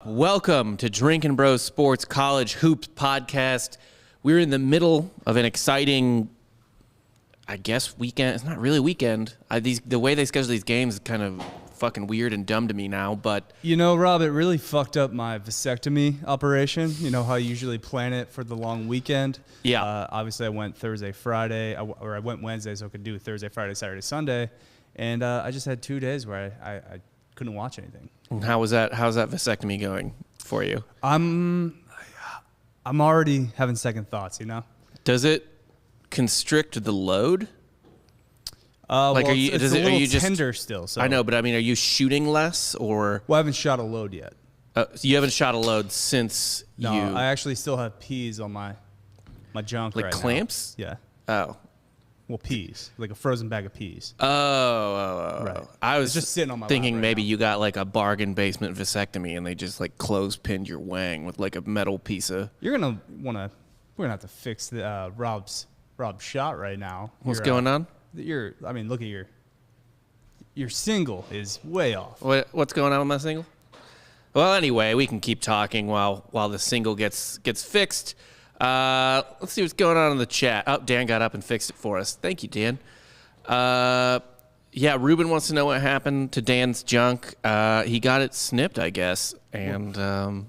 Welcome to Drinkin' Bros Sports College Hoops Podcast. We're in the middle of an exciting, I guess, weekend. It's not really a weekend. The way they schedule these games is kind of fucking weird and dumb to me now, but... You know, Rob, it really fucked up my vasectomy operation. You know how I usually plan it for the long weekend? Yeah. Obviously, I went Thursday, Friday, or I went Wednesday so I could do Thursday, Friday, Saturday, Sunday. And I just had 2 days where I couldn't watch anything. And how's that vasectomy going for you? I'm already having second thoughts, you know? Does it constrict the load? Are you just tender still? So I know, but I mean, are you shooting less or? Well, I haven't shot a load yet. So you haven't shot a load since No, you. I actually still have peas on my junk like right clamps? now. Yeah. Oh. Well, peas, like a frozen bag of peas. Oh. Right. I was It's just sitting on my thinking lap right maybe now. you got like a bargain basement vasectomy and they just like clothespined your wang with like a metal piece of. We're gonna have to fix the Rob's shot right now. What's going on? Look at your single is way off. What's going on with my single? Well, anyway, we can keep talking while the single gets fixed. Let's see what's going on in the chat. Oh, Dan got up and fixed it for us. Thank you, Dan. Yeah, Ruben wants to know what happened to Dan's junk. He got it snipped, I guess, and that's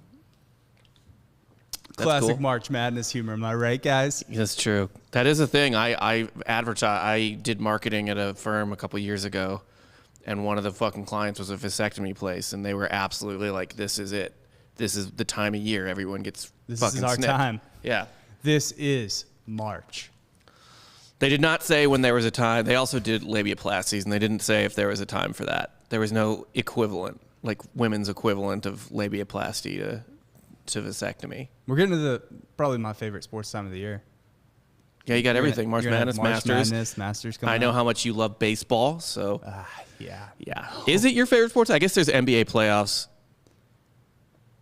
Classic cool. March Madness humor, am I right, guys? That's true. That is a thing. I did marketing at a firm a couple years ago, and one of the fucking clients was a vasectomy place, and they were absolutely like, "This is it. This is the time of year everyone gets This fucking is our snipped." time. Yeah. This is March. They did not say when there was a time. They also did labiaplasties, and they didn't say if there was a time for that. There was no equivalent, like women's equivalent of labiaplasty to vasectomy. We're getting to probably my favorite sports time of the year. Yeah, you got everything. March Madness, Masters coming I know up. how much you love baseball, so Yeah. yeah. Is it your favorite sports? I guess there's NBA playoffs.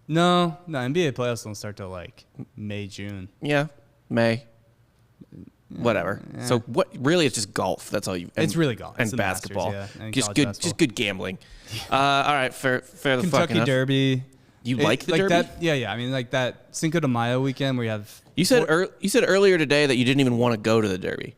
No, NBA playoffs don't start till like May, June. Yeah, May. Whatever. Yeah. So what? Really, it's just golf. That's all you. It's really golf. And It's the Masters, basketball. yeah, and Just college good. basketball. Just good gambling. All right, fair the fuck Kentucky enough. Derby. You like the Derby? That, yeah. I mean, like that Cinco de Mayo weekend where you have. You said earlier today that you didn't even want to go to the Derby.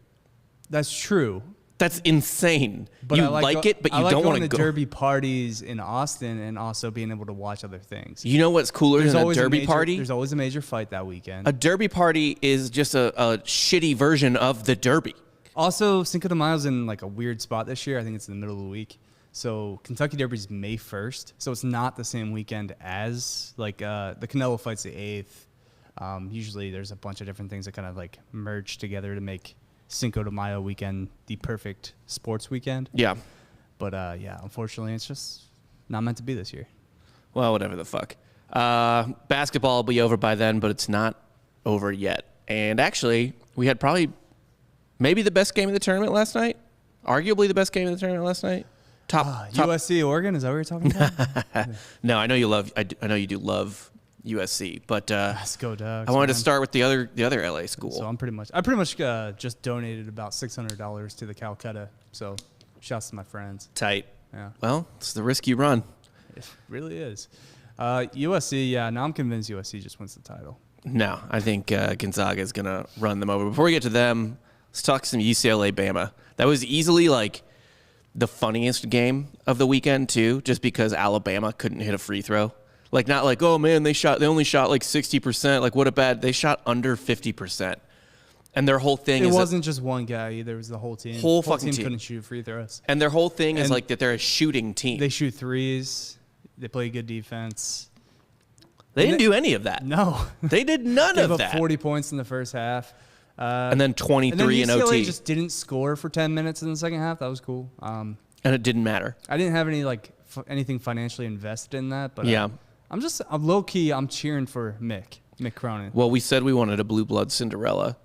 That's true. That's insane. But You I like it, but you I like don't want going to to go. Derby parties in Austin and also being able to watch other things. You know what's cooler than a always Derby major, party? There's always a major fight that weekend. A Derby party is just a shitty version of the Derby. Also, Cinco de Mayo's in like a weird spot this year. I think it's in the middle of the week. So Kentucky Derby's May 1st. So it's not the same weekend as like the Canelo fight's the 8th. Usually there's a bunch of different things that kind of like merge together to make Cinco de Mayo weekend the perfect sports weekend. Yeah. But yeah, unfortunately, it's just not meant to be this year. Well, whatever the fuck. Basketball will be over by then, but it's not over yet. And actually, we had probably maybe the best game of the tournament last night. Arguably the best game of the tournament last night. Top USC Oregon, is that what you're talking about? No, I know you love. I know you do love USC, but Let's go, Ducks. I wanted to man. start with the other LA school. So I pretty much just donated about $600 to the Calcutta. So shouts to my friends. Tight. Yeah, Well, it's the risk you run. it really is. USC, yeah. Now I'm convinced USC just wins the title. No, I think Gonzaga is gonna run them over. Before we get to them, let's talk some UCLA Bama. That was easily like the funniest game of the weekend too, just because Alabama couldn't hit a free throw. Like not like, oh man, they only shot like 60%. Like what a bad. They shot under 50%, and their whole thing It is wasn't just one guy either. It was the whole team. Whole fucking team couldn't shoot free throws. And their whole thing is And like that they're a shooting team. They shoot threes. They play good defense. They didn't do any of that. No, They did none gave of up that. 40 points in the first half. And then 23 and in then UCLA OT. just didn't score for 10 minutes in the second half. That was cool. And it didn't matter. I didn't have any anything financially invested in that, but Yeah. I'm low key. I'm cheering for Mick Cronin. Well, we said we wanted a blue blood Cinderella.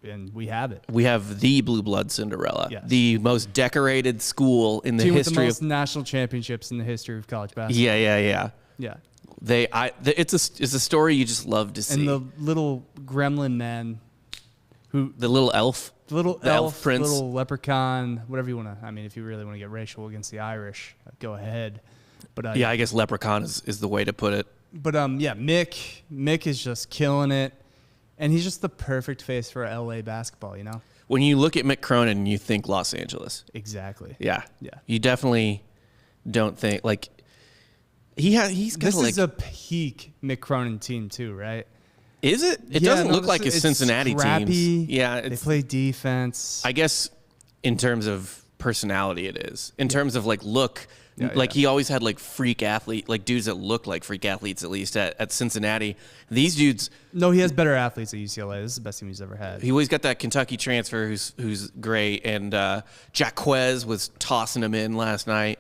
And we have it. We have the blue blood Cinderella, Yes. the most decorated school in the Team with the history most of. national championships in the history of college basketball. Yeah. Yeah. It's a story you just love to see. And the little gremlin man, the little elf, the little the elf prince. little leprechaun, whatever you want to. I mean, if you really want to get racial against the Irish, go ahead. But yeah, I guess leprechaun is the way to put it. Mick is just killing it, and he's just the perfect face for LA basketball. When you look at Mick Cronin, you think Los Angeles. Exactly. Yeah. You definitely don't think like he's got this is a peak Mick Cronin team too, right? Is it? It doesn't look like a Cincinnati scrappy. team. Yeah, they play defense. I guess in terms of personality, it is. In terms of like look, he always had like freak athlete, like dudes that looked like freak athletes at least at Cincinnati. These dudes. No, he has better athletes at UCLA. This is the best team he's ever had. He always got that Kentucky transfer who's great, and Jacquez was tossing him in last night.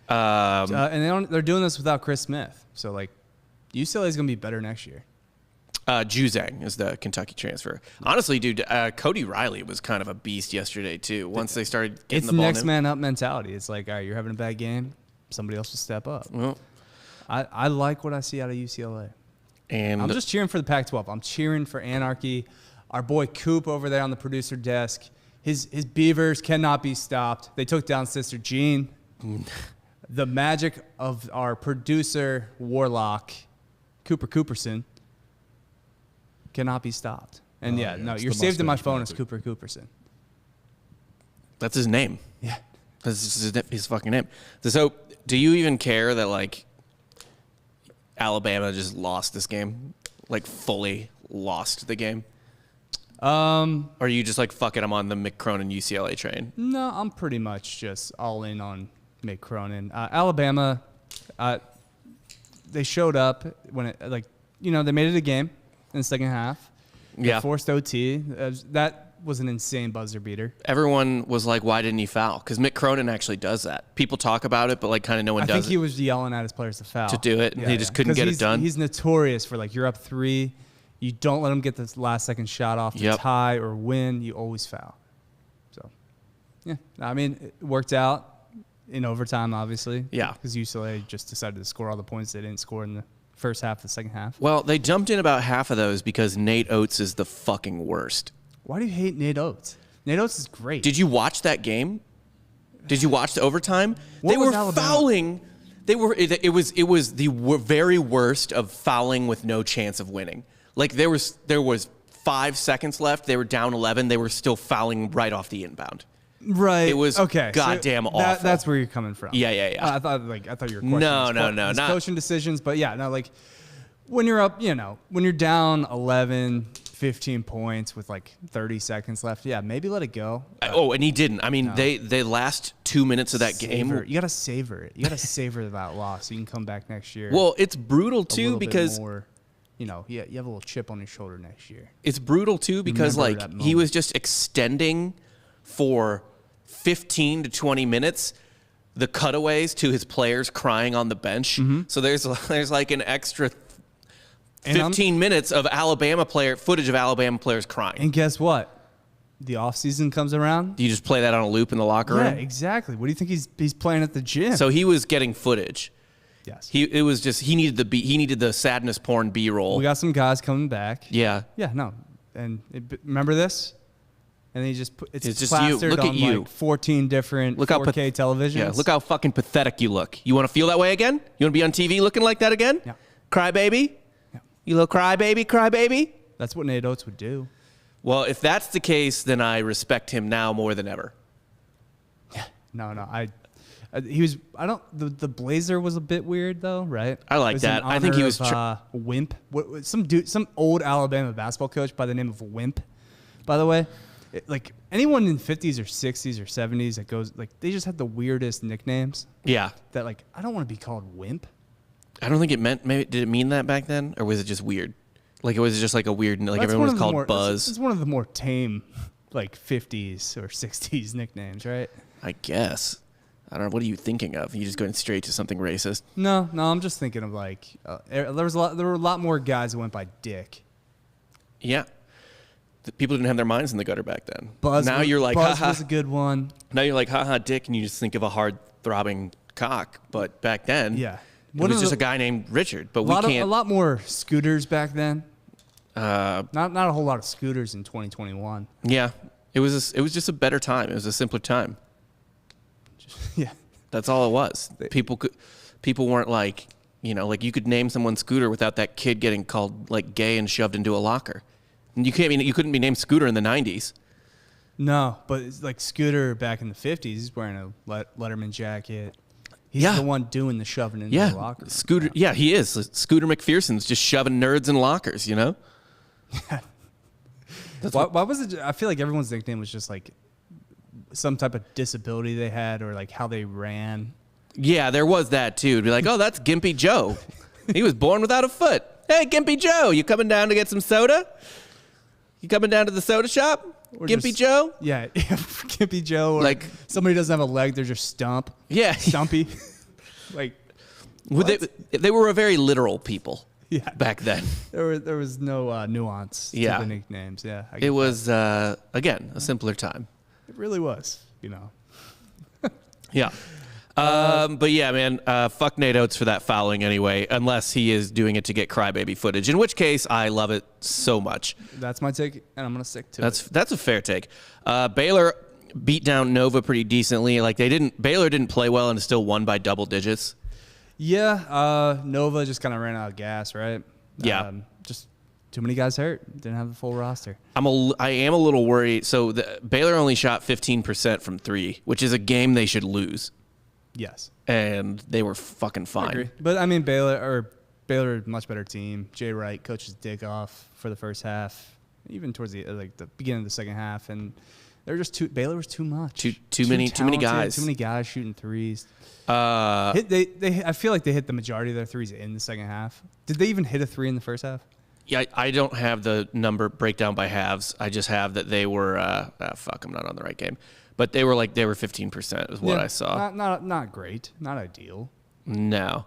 And they're doing this without Chris Smith, so like UCLA is gonna be better next year. Juzang is the Kentucky transfer. Honestly, dude, Cody Riley was kind of a beast yesterday too. Once they started getting the ball, it's next man up mentality. It's like, all right, you're having a bad game, somebody else will step up. Well, I like what I see out of UCLA, and I'm just cheering for the Pac-12. I'm cheering for anarchy. Our boy Coop over there on the producer desk, his Beavers cannot be stopped. They took down Sister Jean. The magic of our producer Warlock, Cooper Cooperson, cannot be stopped. And you're saved in my phone as Cooper Cooperson. That's his name. Yeah. That's his fucking name. So, do you even care that, like, Alabama just lost this game? Like, fully lost the game? Or are you just like, fuck it, I'm on the Mick Cronin UCLA train? No, I'm pretty much just all in on Mick Cronin. Alabama, they showed up when they made it a game in the second half. They forced OT. That was an insane buzzer beater. Everyone was like, why didn't he foul? Because Mick Cronin actually does that. People talk about it, but like kind of no one does it. I think he was yelling at his players to foul. To do it, and he just couldn't get it done. He's notorious for, like, you're up 3, you don't let him get this last second shot off to tie or win, you always foul. So, yeah. I mean, it worked out in overtime, obviously. Yeah. Because UCLA just decided to score all the points they didn't score in the first half, the second half. Well, they jumped in about half of those because Nate Oates is the fucking worst. Why do you hate Nate Oates? Nate Oates is great. Did you watch that game? Did you watch the overtime? They were fouling. It was the very worst of fouling with no chance of winning. Like there was 5 seconds left. They were down 11. They were still fouling right off the inbound. Right. It was goddamn awful. That's where you're coming from. Yeah. I thought you were questioning his coaching decisions, but like when you're up, when you're down 11, 15 points with like 30 seconds left, maybe let it go. And he didn't. I mean, they last 2 minutes of that game. You got to savor it. You got to savor that loss so you can come back next year. Well, it's brutal too because you have a little chip on your shoulder next year. It's brutal too because he was just extending for 15 to 20 minutes the cutaways to his players crying on the bench. Mm-hmm. So there's like an extra 15 minutes of footage of Alabama players crying. And guess what? The offseason comes around. Do you just play that on a loop in the locker room? Yeah, exactly. What do you think he's playing at the gym? So he was getting footage. Yes. He needed the sadness porn B-roll. We got some guys coming back. Yeah. Yeah, no. And remember this? And then it's just plastered you. Look on at you. like 14 different 4K televisions. Yeah, look how fucking pathetic you look. You want to feel that way again? You want to be on TV looking like that again? Yeah. Cry baby? Yeah. You little cry baby? That's what Nate Oates would do. Well, if that's the case, then I respect him now more than ever. Yeah. No. The blazer was a bit weird though, right? I like that. I think he was Wimp. Some old Alabama basketball coach by the name of Wimp, by the way. Like anyone in 50s or 60s or 70s that goes like they just had the weirdest nicknames. Yeah. That like I don't want to be called Wimp. I don't think it meant. Maybe did it mean that back then, or was it just weird? Like it was just like a weird. Like everyone was called Buzz. It's one of the more tame, like 50s or 60s nicknames, right? I guess. I don't know. What are you thinking of? You just going straight to something racist? No. I'm just thinking of like there were a lot more guys that went by Dick. Yeah. People didn't have their minds in the gutter back then. Buzz was a good one. Now you're like, haha, Dick, and you just think of a hard throbbing cock. But back then, it was just a guy named Richard. But a lot more scooters back then. Not a whole lot of scooters in 2021. Yeah, it was just a better time. It was a simpler time. Yeah, that's all it was. People weren't like You know, like you could name someone Scooter without that kid getting called like gay and shoved into a locker. And you couldn't be named Scooter in the 90s. No, but it's like Scooter back in the 50s, he's wearing a Letterman jacket. He's the one doing the shoving into the locker. Scooter. Yeah, he is. Scooter McPherson's just shoving nerds in lockers, you know? Why was it? I feel like everyone's nickname was just like some type of disability they had or like how they ran. Yeah, there was that too. It'd be like, oh, that's Gimpy Joe. He was born without a foot. Hey, Gimpy Joe, you coming down to get some soda? You coming down to the soda shop? Or Gimpy just, Joe? Yeah, Gimpy Joe. Or like somebody doesn't have a leg, they're just Stump. Yeah. Stumpy. Like, they were a very literal people back then. There was no nuance to the nicknames. Yeah. It was, again, a simpler time. It really was, you know. Yeah. But yeah, man, fuck Nate Oates for that fouling anyway, unless he is doing it to get crybaby footage, in which case I love it so much. That's my take, and I'm going to stick to it. That's a fair take. Baylor beat down Nova pretty decently. Like Baylor didn't play well and still won by double digits. Yeah, Nova just kind of ran out of gas, right? Yeah. Just too many guys hurt. Didn't have the full roster. I am a little worried. So Baylor only shot 15% from three, which is a game they should lose. Yes. And they were fucking fine. I agree. But I mean, Baylor, much better team. Jay Wright coached his dick off for the first half, even towards the beginning of the second half, and they're just Baylor was too much. Too many guys. Too many guys shooting threes. I feel like they hit the majority of their threes in the second half. Did they even hit a three in the first half? Yeah, I don't have the number breakdown by halves. I just have that they were I'm not on the right game. But they were 15% is what I saw. Not great. Not ideal. No.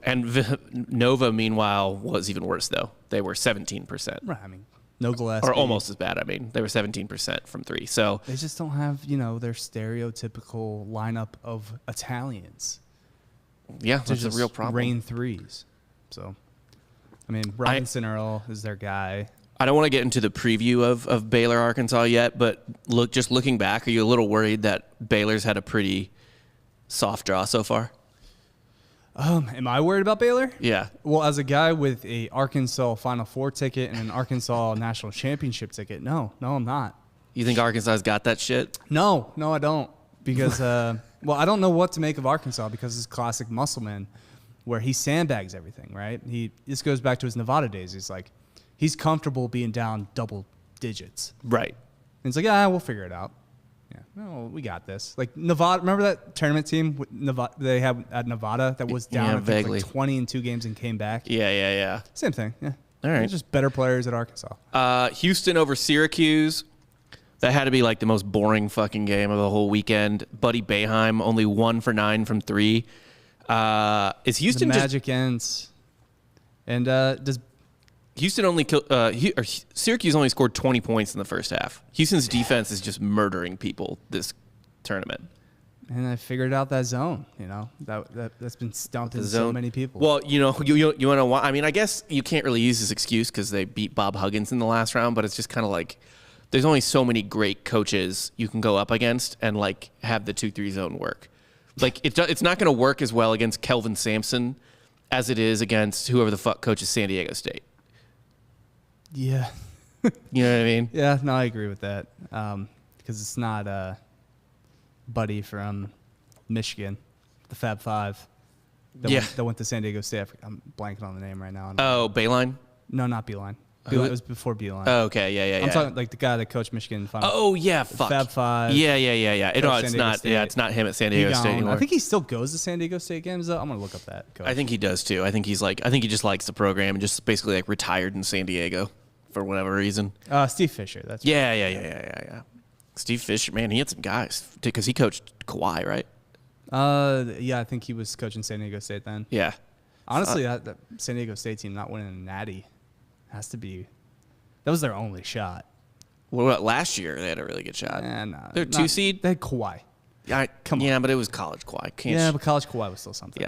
And Nova, meanwhile, was even worse, though. They were 17%. Right. I mean, no Gillespie. Or almost as bad. I mean, they were 17% from three. So they just don't have, their stereotypical lineup of Italians. Yeah, that's a real problem. Rain threes. So, I mean, Robinson Earl is their guy. I don't want to get into the preview of Baylor, Arkansas yet, but looking back, are you a little worried that Baylor's had a pretty soft draw so far? Am I worried about Baylor? Yeah. Well, as a guy with a Arkansas Final Four ticket and an Arkansas National Championship ticket, no, I'm not. You think Arkansas's got that shit? No, I don't. Because, I don't know what to make of Arkansas because it's classic Muscleman where he sandbags everything, right? This goes back to his Nevada days. He's comfortable being down double digits. Right. And it's like, we'll figure it out. Yeah, no, we got this. Like Nevada, remember that tournament team they had at Nevada that was down vaguely. 20 in 2 games and came back? Yeah. Same thing, yeah. All right. They're just better players at Arkansas. Houston over Syracuse. That had to be like the most boring fucking game of the whole weekend. Buddy Boeheim, only 1 for 9 from 3. Is Houston the magic ends. And does Houston only Syracuse only scored 20 points in the first half. Houston's defense is just murdering people this tournament. And I figured out that zone, that's been stumping so many people. Well, you want to know why? I mean, I guess you can't really use this excuse because they beat Bob Huggins in the last round, but it's just kind of like there's only so many great coaches you can go up against and like have the 2-3 zone work. Like it's not going to work as well against Kelvin Sampson as it is against whoever the fuck coaches San Diego State. Yeah. You know what I mean? Yeah, no, I agree with that. Because it's not Buddy from Michigan, the Fab Five. That went to San Diego State. I'm blanking on the name right now. Oh, Beilein? No, not Beilein. It was before Beilein. Oh, okay, yeah. I'm talking like the guy that coached Michigan. Oh, yeah, fuck. Fab Five. Yeah. It's not. Yeah, it's not him at San Diego State anymore. I think he still goes to San Diego State games though. I'm gonna look up that coach. I think he does too. I think he just likes the program and just basically like retired in San Diego for whatever reason. Steve Fisher. That's right. Yeah. Steve Fisher, man, he had some guys because he coached Kawhi, right? Yeah, I think he was coaching San Diego State then. Yeah. Honestly, that San Diego State team not winning a natty has to be. That was their only shot. What about last year? They had a really good shot. No, they're 2 seed. They had Kawhi. Come on. Yeah, but it was college Kawhi. But college Kawhi was still something.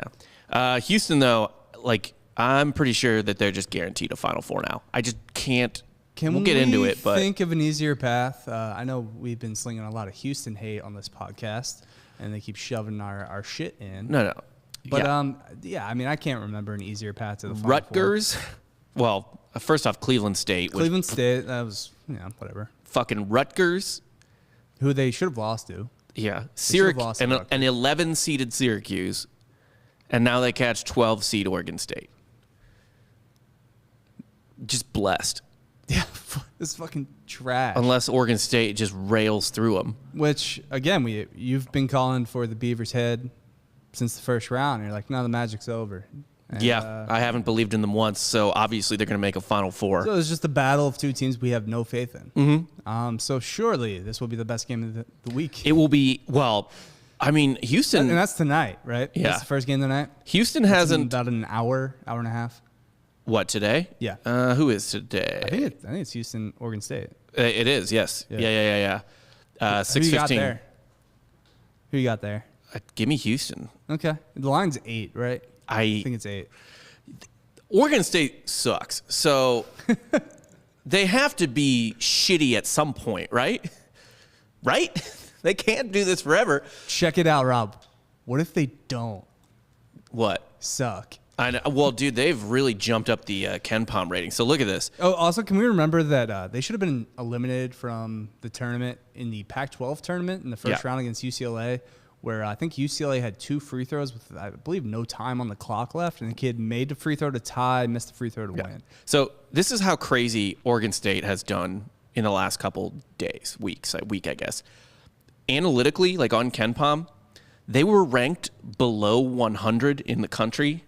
Yeah. Houston, though, like I'm pretty sure that they're just guaranteed a Final Four now. I just can't. We'll get into it, but think of an easier path. I know we've been slinging a lot of Houston hate on this podcast, and they keep shoving our shit in. No. But I mean, I can't remember an easier path to the Final Rutgers. Well, first off, Cleveland State. Cleveland State, that was whatever. Fucking Rutgers, who they should have lost to. Yeah, Syracuse, an 11-seeded Syracuse, and now they catch 12-seed Oregon State. Just blessed. Yeah, it's fucking trash. Unless Oregon State just rails through them. Which, again, you've been calling for the Beavers' head since the first round. You're like, no, the magic's over. And, yeah, I haven't believed in them once, so obviously they're going to make a Final Four. So it's just a battle of two teams we have no faith in. Mm-hmm. So surely this will be the best game of the week. It will be, well, I mean, Houston. And that's tonight, right? Yeah. That's the first game tonight. Houston hasn't. About an hour and a half. What, today? Yeah. Who is today? I think it's Houston, Oregon State. It is, yes. Yeah. 6:15. Who you got there? Give me Houston. Okay. The line's 8, right? I think it's 8. Oregon State sucks. So they have to be shitty at some point, right? Right? They can't do this forever. Check it out, Rob. What if they don't? What? Suck. I know. Well, dude, they've really jumped up the KenPom rating. So look at this. Oh, also, can we remember that they should have been eliminated from the tournament in the Pac-12 tournament in the first round against UCLA, where I think UCLA had 2 free throws with, I believe, no time on the clock left, and the kid made the free throw to tie, missed the free throw to win. So this is how crazy Oregon State has done in the last couple days, week, I guess. Analytically, like on KenPom, they were ranked below 100 in the country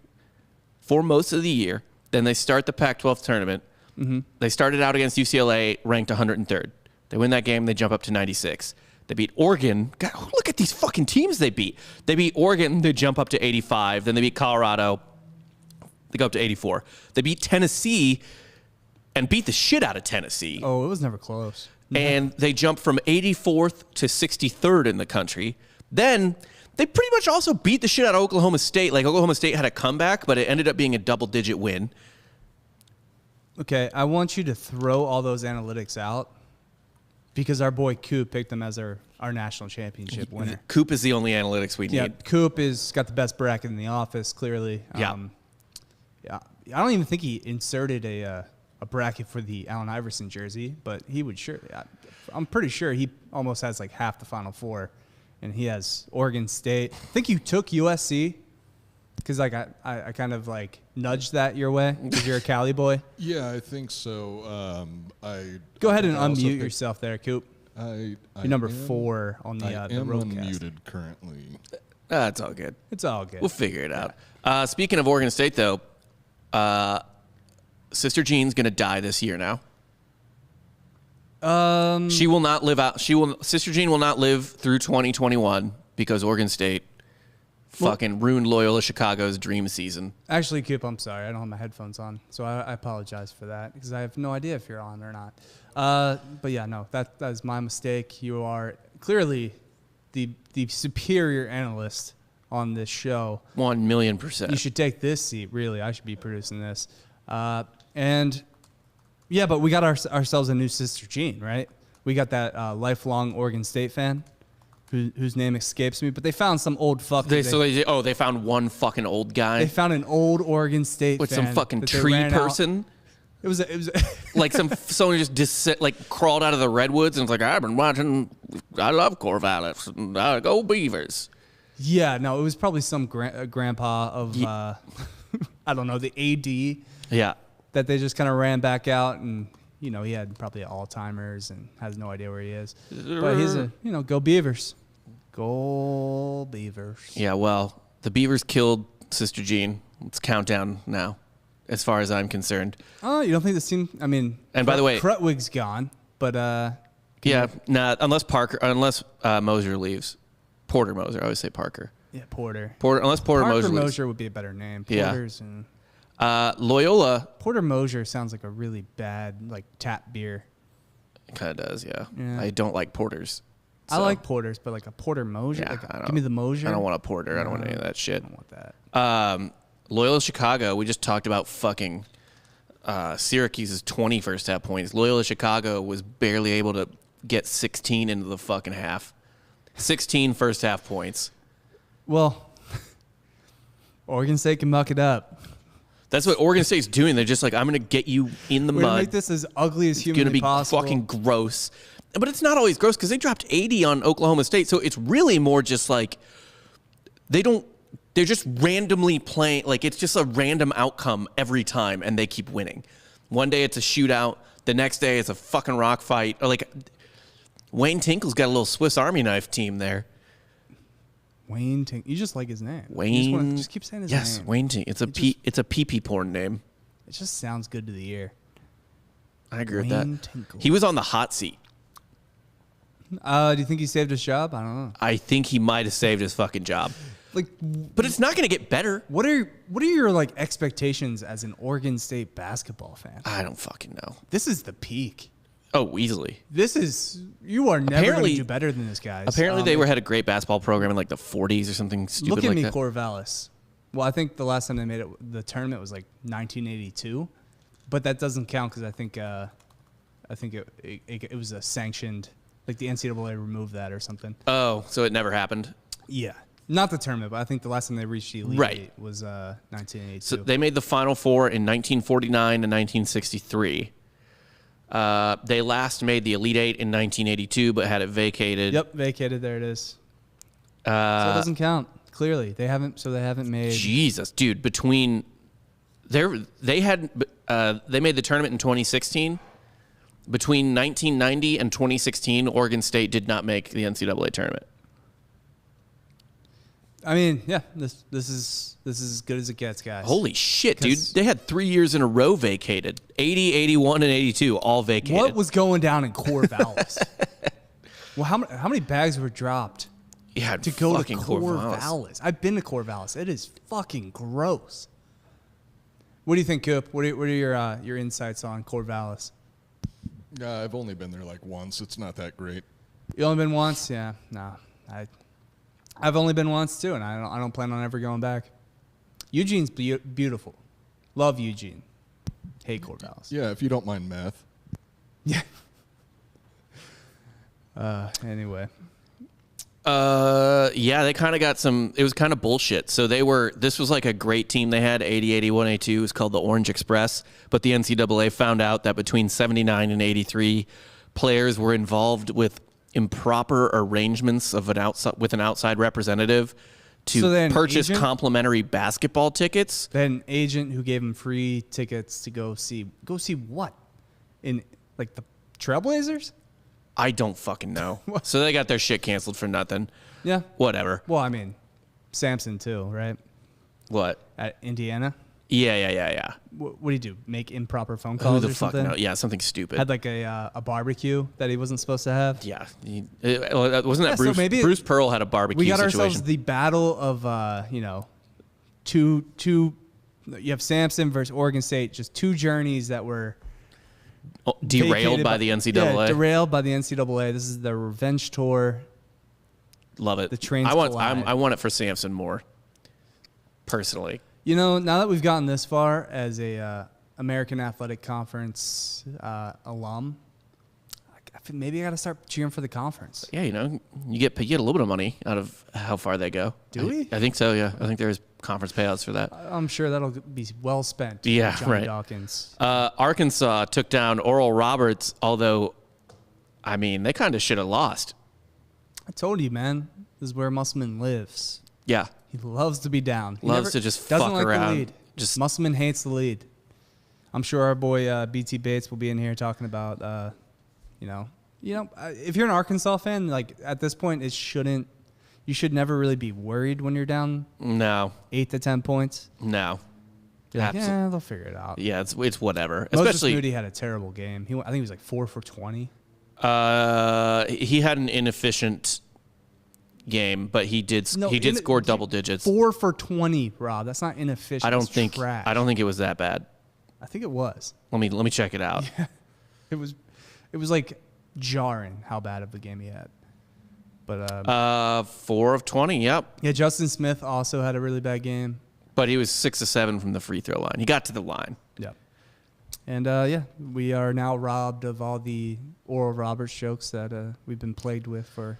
for most of the year. Then they start the Pac-12 tournament. Mm-hmm. They started out against UCLA, ranked 103rd. They win that game, they jump up to 96. They beat Oregon. God, look at these fucking teams they beat. They beat Oregon, they jump up to 85. Then they beat Colorado, they go up to 84. They beat Tennessee and beat the shit out of Tennessee. Oh, it was never close. And they jumped from 84th to 63rd in the country. Then they pretty much also beat the shit out of Oklahoma State. Like, Oklahoma State had a comeback, but it ended up being a double-digit win. Okay, I want you to throw all those analytics out because our boy Coop picked them as our national championship winner. Coop is the only analytics we need. Yeah, Coop is got the best bracket in the office, clearly. Yeah. I don't even think he inserted a bracket for the Allen Iverson jersey, but he would sure. I'm pretty sure he almost has like half the Final Four. And he has Oregon State. I think you took USC because like I kind of like nudged that your way because you're a Cali boy. Yeah, I think so. Go ahead and unmute yourself there, Coop. You're number 4 on the I am roadcast. unmuted currently. It's all good. It's all good. We'll figure it out. Speaking of Oregon State, though, Sister Jean's going to die this year now. She will not live out. Sister Jean will not live through 2021 because Oregon State fucking ruined Loyola Chicago's dream season. Actually, Coop, I'm sorry. I don't have my headphones on, so I apologize for that because I have no idea if you're on or not. But yeah, no, that is my mistake. You are clearly the superior analyst on this show. 1,000,000%. You should take this seat. Really, I should be producing this. And yeah, but we got ourselves a new Sister Jean, right? We got that lifelong Oregon State fan whose name escapes me, but they found some old fuck. They found one fucking old guy. They found an old Oregon State with fan some fucking tree person. It was like someone just crawled out of the redwoods and was like, I've been watching. I love Corvallis. Go Beavers. Yeah, no, it was probably some grandpa of I don't know, the AD. Yeah. That they just kind of ran back out, and he had probably Alzheimer's and has no idea where he is. But he's go Beavers, go Beavers. Yeah, well, the Beavers killed Sister Jean. It's countdown now, as far as I'm concerned. Oh, you don't think this team? I mean, and by the way, Krutwig's gone, but unless Moser leaves, Porter Moser. I always say Parker. Yeah, Porter. Unless Porter Moser leaves. Moser would be a better name. Porter's and. Loyola. Porter Moser sounds like a really bad, like, tap beer. It kind of does, yeah. I don't like porters. So. I like porters, but like a Porter Moser? Yeah, give me the Moser. I don't want a porter. I don't want any of that shit. I don't want that. Loyola Chicago, we just talked about fucking Syracuse's 20 first half points. Loyola Chicago was barely able to get 16 into the fucking half. 16 first half points. Well... Oregon State can muck it up. That's what Oregon State's doing. They're just like, I'm going to get you in the We're mud. gonna make this as ugly as humanly possible. It's going to be fucking gross. But it's not always gross because they dropped 80 on Oklahoma State. So it's really more just like they're just randomly playing. Like it's just a random outcome every time and they keep winning. One day it's a shootout. The next day it's a fucking rock fight. Or like Wayne Tinkle's got a little Swiss Army knife team there. Wayne Tinkle. You just like his name. Wayne. Just keep saying his yes, name. Wayne Tinkle. It's a pee-pee porn name. It just sounds good to the ear. I agree with Wayne that. Tinkle. He was on the hot seat. Do you think he saved his job? I don't know. I think he might have saved his fucking job. Like, But it's not going to get better. what are your like expectations as an Oregon State basketball fan? I don't fucking know. This is the peak. Oh, easily. You are never going to Apparently- do better than this, guys. Apparently, they had a great basketball program in like the 40s or something stupid Look at like me, that. Corvallis. Well, I think the last time they made it, the tournament was like 1982, but that doesn't count because I think it was a sanctioned, like the NCAA removed that or something. Oh, so it never happened. Yeah, not the tournament, but I think the last time they reached the Elite Right. Eight was 1982. So they made the Final Four in 1949 and 1963. They last made the Elite Eight in 1982, but had it vacated. Yep, vacated. There it is. So it doesn't count. Clearly, they haven't made. Jesus, dude! They made the tournament in 2016. Between 1990 and 2016, Oregon State did not make the NCAA tournament. I mean, yeah, this is as good as it gets, guys. Holy shit, dude! 'Cause- They had 3 years in a row vacated. 80, 81, and 82 all vacated. What was going down in Corvallis? Well, how many bags were dropped Yeah, to go to fucking Corvallis? I've been to Corvallis. It is fucking gross. What do you think, Coop? What are your insights on Corvallis? I've only been there like once. It's not that great. You only been once? Yeah, no. I've only been once too, and I don't plan on ever going back. Eugene's beautiful. Love Eugene. Hate Corvallis. Yeah, if you don't mind math. Yeah. Anyway. Yeah, they kind of got some. It was kind of bullshit. So this was like a great team they had, 80, 81, 82. It was called the Orange Express. But the NCAA found out that between 79 and 83, players were involved with improper arrangements of with an outside representative to purchase complimentary basketball tickets. They had an agent who gave him free tickets to go see what? In like the Trailblazers? I don't fucking know. So they got their shit canceled for nothing. Yeah. Whatever. Well, I mean, Samson too, right? What? At Indiana. Yeah. What do you do? Make improper phone Who calls the or fuck something? knows? Yeah, something stupid. Had like a barbecue that he wasn't supposed to have. Yeah. Wasn't that so Bruce? maybe Bruce Pearl had a barbecue We got situation. ourselves the battle of two. You have Samson versus Oregon State. Just two journeys that were Derailed vacated by the NCAA. Yeah, derailed by the NCAA. This is the revenge tour. Love it. The trains I want it for Samson more. Personally. You know, now that we've gotten this far as a American Athletic Conference alum, maybe I got to start cheering for the conference. Yeah, you get a little bit of money out of how far they go. Do we? I think so. Yeah, I think there's conference payouts for that. I'm sure that'll be well spent. Yeah, Johnny right. Dawkins. Arkansas took down Oral Roberts, although, I mean, they kind of should have lost. I told you, man. This is where Musselman lives. Yeah. He loves to be down. He Loves to just doesn't fuck like around. the lead. Just- Musselman hates the lead. I'm sure our boy BT Bates will be in here talking about, if you're an Arkansas fan, like at this point, you should never really be worried when you're down No. 8 to 10 points. No. You're like, Absolutely. yeah, they'll figure it out. Yeah, it's whatever. Moses Especially Moody had a terrible game. I think he was like 4 for 20. he had an inefficient game, but he did score double digits. 4 for 20, Rob. That's not inefficient. I don't That's think trash. it was that bad. I think it was. Let me check it out. It was like jarring how bad of a game he had. But 4 of 20. Yep. yeah, Justin Smith also had a really bad game. But he was 6 of 7 from the free throw line. He got to the line. Yeah. And we are now robbed of all the Oral Roberts jokes that we've been plagued with for.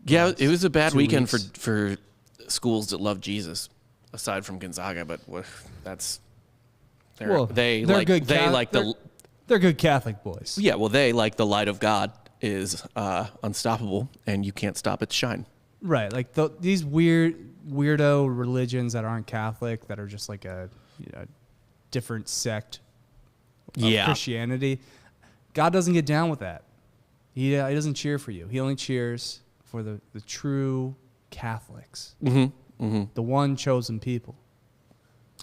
Yeah, it was a bad 2 weekend weeks. for schools that love Jesus. aside from Gonzaga, but that's Well, they they're like good they like the they're good Catholic boys. yeah. Well, they like the light of God is unstoppable, and you can't stop its shine. Right, like these weirdo religions that aren't Catholic, that are just like a different sect of Christianity. God doesn't get down with that. He doesn't cheer for you. He only cheers for the true Catholics, the one chosen people.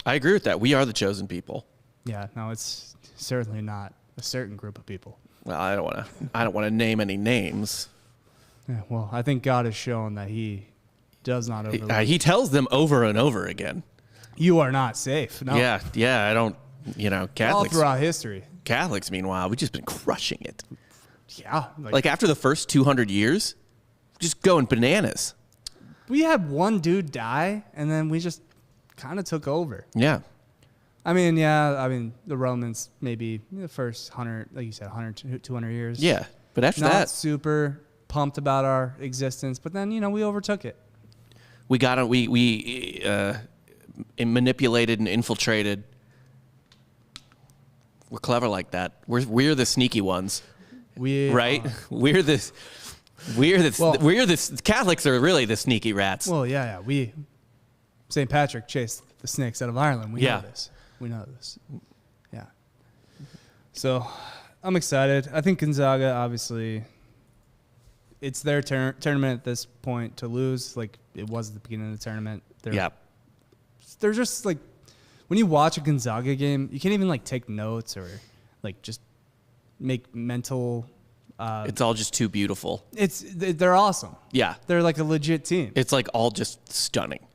I agree with that. We are the chosen people. Yeah, no, it's certainly not a certain group of people. Well, I don't want to name any names. Yeah, well, I think God has shown that He does not overlook. He tells them over and over again. You are not safe. No. Yeah. I don't. Catholics. All throughout history. Catholics, meanwhile, we've just been crushing it. Yeah. Like after the first 200 years, just going bananas. We had one dude die, and then we just kind of took over. Yeah. I mean, the Romans, maybe the first 100, like you said, 100, 200 years. Yeah. But after Not that, super pumped about our existence, but then, we overtook it. we got it. We manipulated and infiltrated. We're clever like that. We're the sneaky ones, right? We're the Catholics are really the sneaky rats. Well, yeah. St. Patrick chased the snakes out of Ireland. We know this. Yeah. So I'm excited. I think Gonzaga, obviously, it's their tournament at this point to lose. Like it was at the beginning of the tournament. They're just like, when you watch a Gonzaga game, you can't even like take notes or like just make mental. It's all just too beautiful. They're awesome. Yeah. They're like a legit team. It's like all just stunning.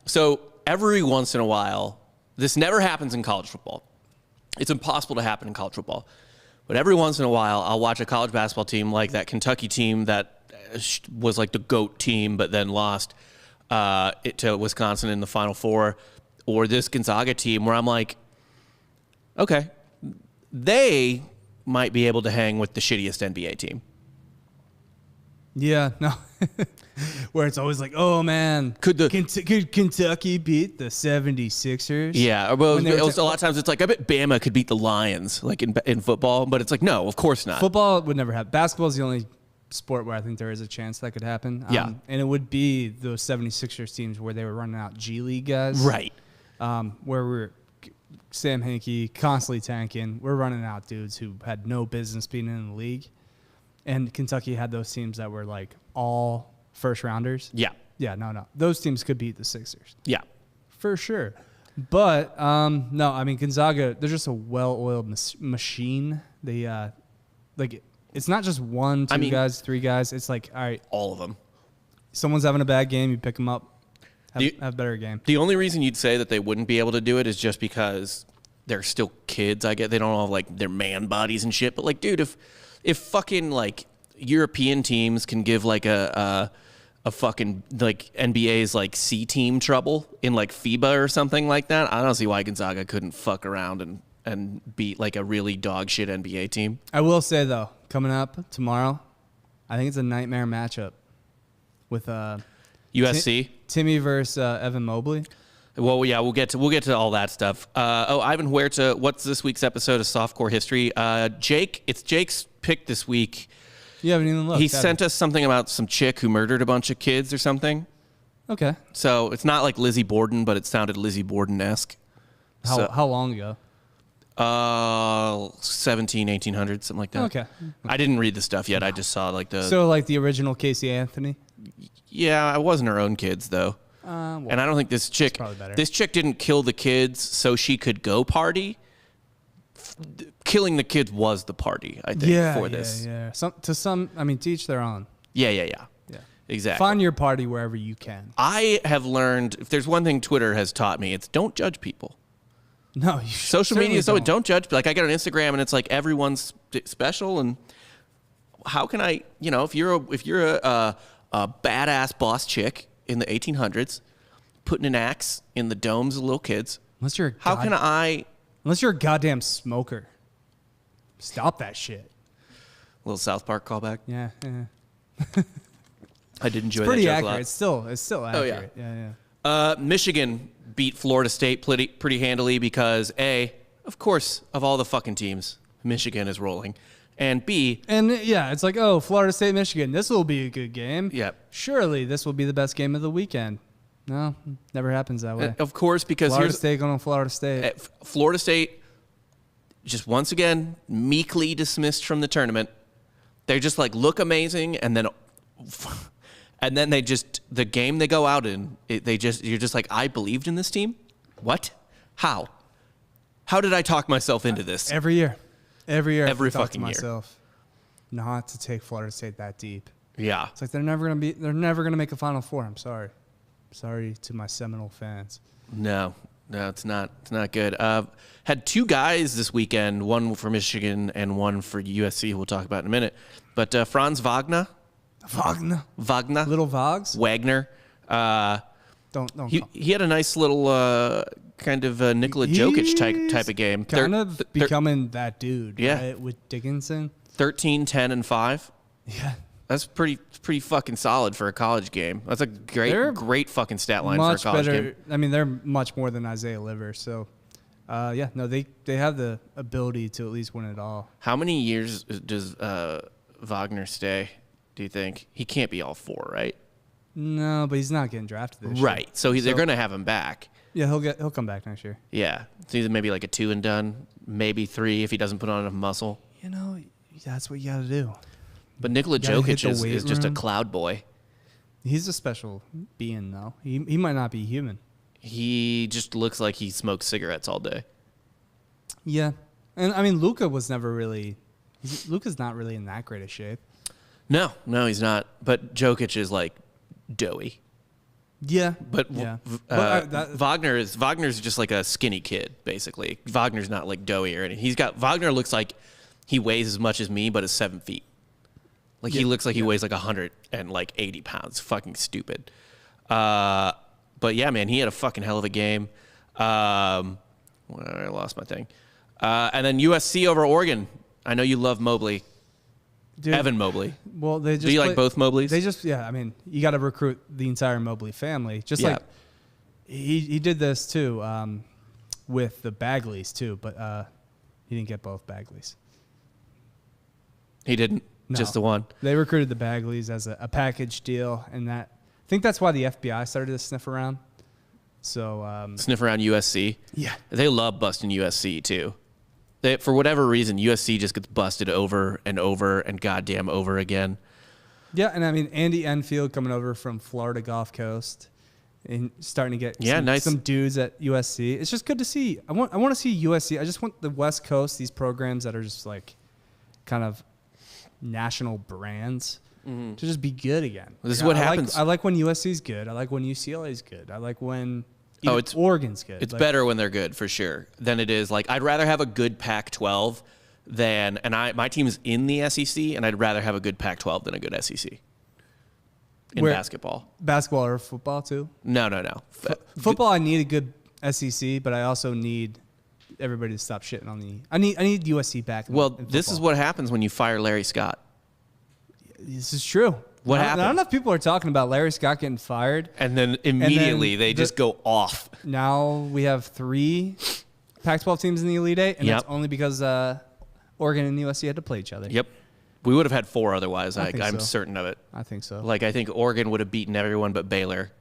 So every once in a while, this never happens in college football. It's impossible to happen in college football. But every once in a while, I'll watch a college basketball team like that Kentucky team that was like the GOAT team, but then lost to Wisconsin in the Final Four, or this Gonzaga team where I'm like, okay, they might be able to hang with the shittiest NBA team. Yeah, no. Where it's always like, oh, man, could Kentucky beat the 76ers? Yeah, well, a lot of times it's like, I bet Bama could beat the Lions, like in football, but it's like, no, of course not. Football would never happen. Basketball is the only sport where I think there is a chance that could happen. Yeah. And it would be those 76ers teams where they were running out G League guys. Right. Where we're Sam Hinkie constantly tanking. We're running out dudes who had no business being in the league. And Kentucky had those teams that were like all first rounders. Yeah. Yeah, no. Those teams could beat the Sixers. Yeah. For sure. But, no, I mean, Gonzaga, they're just a well-oiled machine. They, it's not just one, two guys, three guys. It's like, all right. All of them. Someone's having a bad game, you pick them up, have a better game. The only reason you'd say that they wouldn't be able to do it is just because they're still kids. I get they don't have like their man bodies and shit. But like, dude, if fucking like European teams can give like a fucking like NBA's like C team trouble in like FIBA or something like that, I don't see why Gonzaga couldn't fuck around and beat like a really dog shit NBA team. I will say though, coming up tomorrow, I think it's a nightmare matchup with USC Timme versus Evan Mobley. Well, yeah, we'll get to all that stuff. Ivan Huerta, what's this week's episode of Softcore History? It's Jake's pick this week. You haven't even looked. He sent us something about some chick who murdered a bunch of kids or something. Okay. So it's not like Lizzie Borden, but it sounded Lizzie Borden-esque. How long ago? 1800s, something like that. Okay. I didn't read the stuff yet. I just saw like the original Casey Anthony? Yeah, it wasn't her own kids though. Well, and I don't think this chick didn't kill the kids so she could go party. Killing the kids was the party, I think, for this. Yeah. To each their own. Yeah. Exactly. Find your party wherever you can. I have learned, if there's one thing Twitter has taught me, it's don't judge people. No, you social media, so don't judge. Like I get on Instagram and it's like everyone's special, and how can I, if you're a badass boss chick in the 1800s, putting an axe in the domes of little kids. Unless you're a goddamn smoker. Stop that shit. Little South Park callback. Yeah. I did enjoy it's pretty that joke accurate. a lot. It's still accurate. Oh, yeah. Michigan beat Florida State pretty handily because A, of course, of all the fucking teams, Michigan is rolling. And B. And yeah, it's like, oh, Florida State, Michigan, this will be a good game. Yep. Surely this will be the best game of the weekend. No, never happens that way. Of course, because Florida State going on Florida State. Florida State, just once again, meekly dismissed from the tournament. They just like look amazing, and then they just the game they go out in, you're just like, I believed in this team. What? How did I talk myself into this? Every year, every I fucking talk to year. myself not to take Florida State that deep. Yeah, It's like they're never gonna make a Final Four. I'm sorry to my Seminole fans. No, it's not good. Had two guys this weekend, one for Michigan and one for USC. We'll talk about in a minute. But Franz Wagner, Little Vogs. Wagner. Don't. He had a nice little kind of Nikola Jokic type of game. Kind of becoming that dude. Yeah. Right, with Dickinson. 13, 10, and 5. Yeah. That's pretty fucking solid for a college game. That's a great fucking stat line for a college game. I mean, they're much more than Isaiah Livers. So, they have the ability to at least win it all. How many years does Wagner stay, do you think? He can't be all 4, right? No, but he's not getting drafted this year. Right. So they're going to have him back. Yeah, he'll come back next year. Yeah. It's either maybe like a 2 and done, maybe 3 if he doesn't put on enough muscle. You know, that's what you got to do. But Nikola Jokic is just a cloud boy. He's a special being, though. He might not be human. He just looks like he smokes cigarettes all day. Yeah. And, I mean, Luka's not really in that great a shape. No, he's not. But Jokic is like doughy. Yeah. But yeah. Wagner's just like a skinny kid, basically. Wagner's not like doughy or anything. Wagner looks like he weighs as much as me, but is 7 feet. Like he looks like he weighs like 180 pounds. Fucking stupid. But yeah, man, he had a fucking hell of a game. I lost my thing. And then USC over Oregon. I know you love Mobley. Dude, Evan Mobley. Well, do you like both Mobleys? I mean, you got to recruit the entire Mobley family. Just like he did this too with the Bagleys too, but he didn't get both Bagleys. He didn't. No. Just the one. They recruited the Bagleys as a package deal, and I think that's why the FBI started to sniff around. So sniff around USC. Yeah, they love busting USC too. For whatever reason, USC just gets busted over and over and goddamn over again. Yeah, and I mean Andy Enfield coming over from Florida Gulf Coast and starting to get some dudes at USC. It's just good to see. I want to see USC. I just want the West Coast, these programs that are just like kind of national brands to just be good again. This is what happens. I like when USC's good. I like when UCLA's good. I like when Oregon's good. It's better when they're good for sure than it is. Like I'd rather have a good Pac-12 my team's in the SEC, and I'd rather have a good Pac-12 than a good SEC in basketball. Basketball or football too? No. Football, I need a good SEC, but I also need everybody to stop shitting on the. I need USC back. Well, this is what happens when you fire Larry Scott. This is true. What happened? Not enough people are talking about Larry Scott getting fired. And then immediately they just go off. Now we have 3 Pac-12 teams in the Elite Eight, and it's only because Oregon and USC had to play each other. Yep. We would have had 4 otherwise. I'm so. certain of it. I think so. I think Oregon would have beaten everyone but Baylor.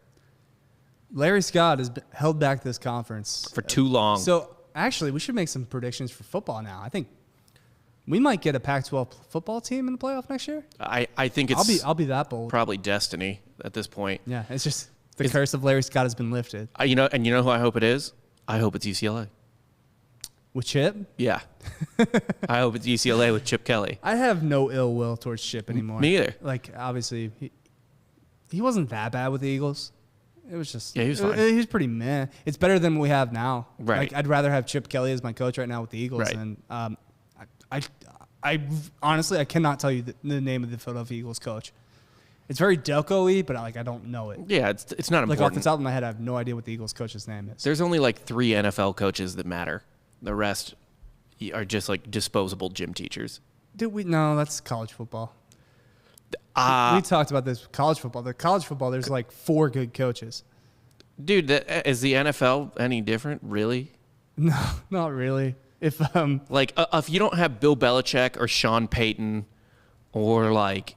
Larry Scott has held back this conference for too long. So actually, we should make some predictions for football now. I think we might get a Pac-12 football team in the playoff next year. I think it's. I'll be that bold. Probably destiny at this point. Yeah, it's just the curse of Larry Scott has been lifted. You know who I hope it is? I hope it's UCLA. With Chip? Yeah. I hope it's UCLA with Chip Kelly. I have no ill will towards Chip anymore. Me either. Like obviously, he wasn't that bad with the Eagles. It was just he was fine. He was pretty meh. It's better than what we have now. Right. Like I'd rather have Chip Kelly as my coach right now with the Eagles. Right. And I honestly I cannot tell you the name of the Philadelphia Eagles coach. It's very Delco-y, but I don't know it. Yeah, it's not important. Like off the top of my head, I have no idea what the Eagles coach's name is. There's only like 3 NFL coaches that matter. The rest are just like disposable gym teachers. No, that's college football. We talked about this college football. The college football, there's like 4 good coaches. Dude, is the NFL any different, really? No, not really. If if you don't have Bill Belichick or Sean Payton or like,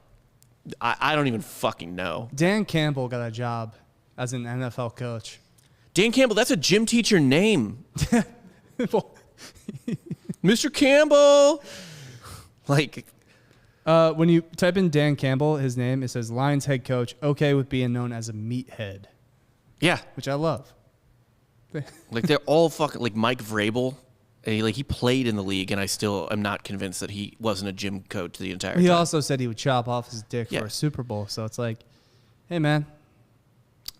I don't even fucking know. Dan Campbell got a job as an NFL coach. Dan Campbell, that's a gym teacher name. Mr. Campbell. Like, when you type in Dan Campbell, his name, it says Lions head coach, okay with being known as a meathead. yeah. Which I love. Like, they're all fucking, like, Mike Vrabel. He played in the league, and I still am not convinced that he wasn't a gym coach the entire time. He also said he would chop off his dick Yeah. for a Super Bowl. So it's like, hey, man,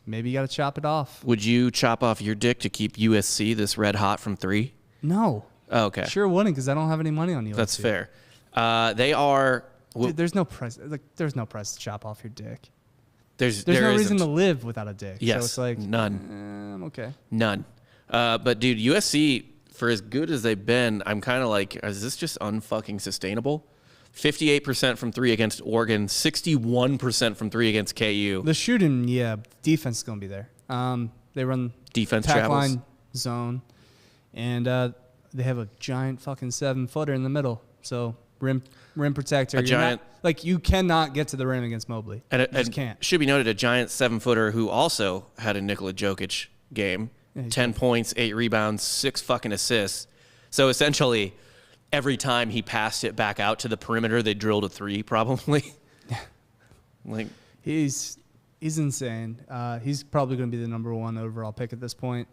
maybe you got to chop it off. Would you chop off your dick to keep USC this red hot from 3? No. Oh, okay. Sure wouldn't because I don't have any money on USC. That's fair. They are... Dude, there's no price. There's no price to chop off your dick. There's no reason isn't. to live without a dick. Yes. So it's like none. I'm okay. None. But dude, USC, for as good as they've been, I'm kind of like, is this just unfucking sustainable? 58% from 3 against Oregon, 61% from 3 against KU. The shooting, yeah, defense is gonna be there. They run Defense pack travels. line zone, and they have a giant fucking 7-footer in the middle. So rim protector. You cannot get to the rim against Mobley. You just can't. Should be noted, a giant 7-footer who also had a Nikola Jokic game. 10 points, 8 rebounds, 6 fucking assists. So essentially, every time he passed it back out to the perimeter, they drilled a 3 probably. Like, he's insane. He's probably going to be the number 1 overall pick at this point.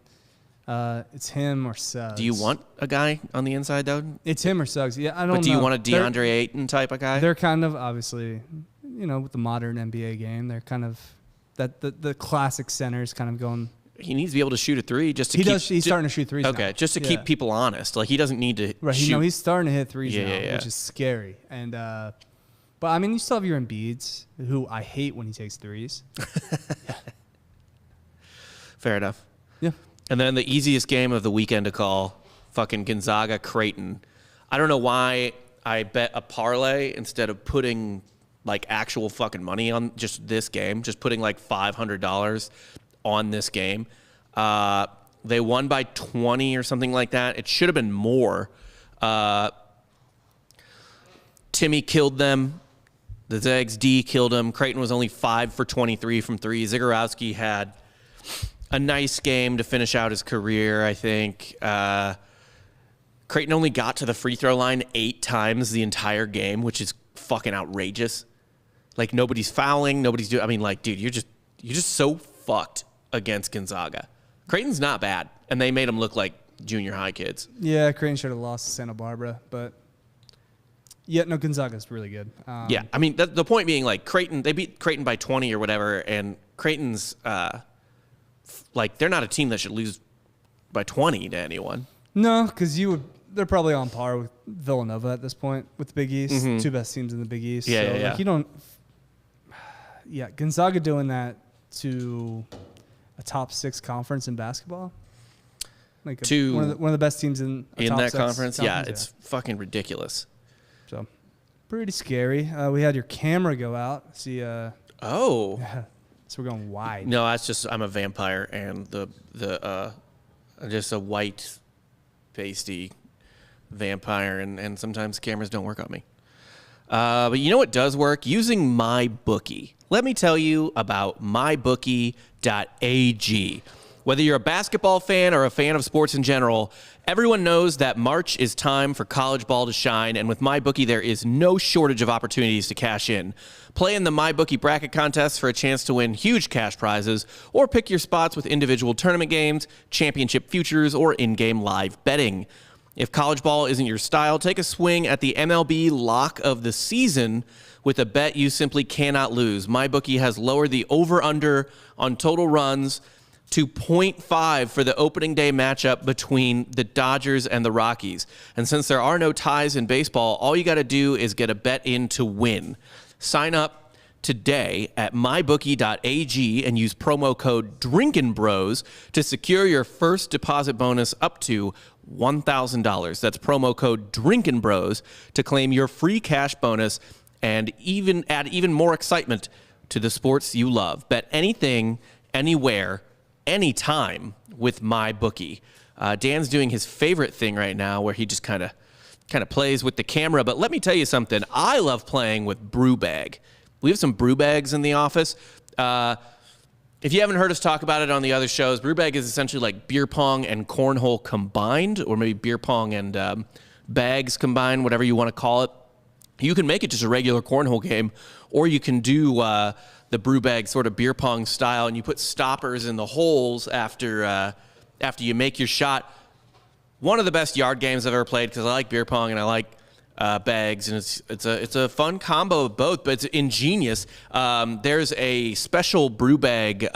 It's him or Suggs. do you want a guy on the inside, though? It's him or Suggs. Yeah, I don't know. But do you want a DeAndre Ayton type of guy? They're kind of, obviously, with the modern NBA game, they're kind of, the classic centers kind of going. He needs to be able to shoot a 3 just to keep... He's starting to shoot threes Okay, now. just to keep people honest. Like, he doesn't need to Right, shoot. he's starting to hit threes now, Yeah. which is scary. And but I mean, you still have your Embiids, who I hate when he takes threes. Fair enough. Yeah. And then the easiest game of the weekend to call, fucking Gonzaga Creighton. I don't know why I bet a parlay instead of putting like actual fucking money on just this game, just putting like $500 on this game. They won by 20 or something like that. It should have been more. Timme killed them. The Zags D killed him. Creighton was only 5 for 23 from 3. Zagorowski had a nice game to finish out his career, I think. Creighton only got to the free throw line 8 times the entire game, which is fucking outrageous. Like, nobody's fouling, nobody's doing... I mean, like, dude, you're just so fucked against Gonzaga. Creighton's not bad, and they made them look like junior high kids. Yeah, Creighton should have lost to Santa Barbara, but... Yeah, no, Gonzaga's really good. Yeah, I mean, the point being, like, Creighton, they beat Creighton by 20 or whatever, and Creighton's... like, they're not a team that should lose by 20 to anyone. No, because they're probably on par with Villanova at this point with the Big East. 2 best teams in the Big East. Yeah, so, yeah. Like, you don't. Yeah, Gonzaga doing that to a top 6 conference in basketball. Like one of the best teams in top that 6 conference. Yeah, it's fucking ridiculous. So pretty scary. We had your camera go out. See. Oh. So we're going wide. No, that's just I'm a vampire and just a white pasty vampire and sometimes cameras don't work on me. But you know what does work? Using MyBookie. Let me tell you about MyBookie.ag. Whether you're a basketball fan or a fan of sports in general, everyone knows that March is time for college ball to shine, and with MyBookie, there is no shortage of opportunities to cash in. Play in the MyBookie bracket contest for a chance to win huge cash prizes, or pick your spots with individual tournament games, championship futures, or in-game live betting. If college ball isn't your style, take a swing at the MLB lock of the season with a bet you simply cannot lose. MyBookie has lowered the over-under on total runs to 0.5 for the opening day matchup between the Dodgers and the Rockies. And since there are no ties in baseball, all you got to do is get a bet in to win. Sign up today at mybookie.ag and use promo code DRINKINBROS to secure your first deposit bonus up to $1,000. That's promo code DRINKINBROS to claim your free cash bonus and add even more excitement to the sports you love. Bet anything, anywhere, anytime with my bookie. Dan's doing his favorite thing right now where he just kind of plays with the camera. But let me tell you something. I love playing with brew bag. We have some brew bags in the office. If you haven't heard us talk about it on the other shows, brew bag is essentially like beer pong and cornhole combined, or maybe beer pong and bags combined, whatever you want to call it. You can make it just a regular cornhole game, or you can do the brew bag sort of beer pong style, and you put stoppers in the holes after you make your shot. One of the best yard games I've ever played because I like beer pong and I like bags, and it's a fun combo of both, but it's ingenious. There's a special brew bag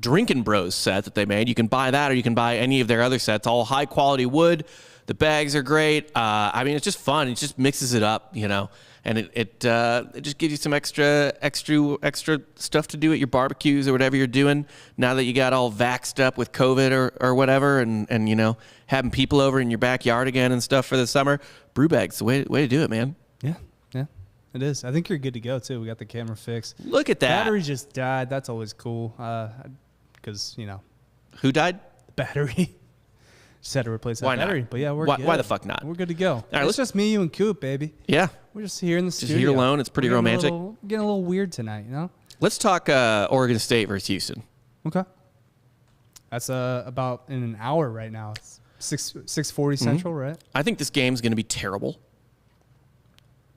Drinkin' Bros set that they made. You can buy that, or you can buy any of their other sets. All high quality wood. The bags are great. I mean, it's just fun. It just mixes it up, and it just gives you some extra stuff to do at your barbecues or whatever you're doing now that you got all vaxxed up with COVID or whatever, and having people over in your backyard again and stuff for the summer. Brew bags, the way to do it, man. Yeah, it is. I think you're good to go too. We got the camera fixed. Look at that. Battery just died. That's always cool. Because who died? The battery. Just had to replace that Why battery. not? But yeah, we're why, good. why the fuck not? We're good to go. All right, it's just me, you, and Coop, baby. Yeah. We're just here in the studio. Just here alone. It's pretty romantic. Getting a little weird tonight, Let's talk Oregon State versus Houston. Okay. That's about in an hour right now. It's 6:40 Central, right? I think this game's going to be terrible.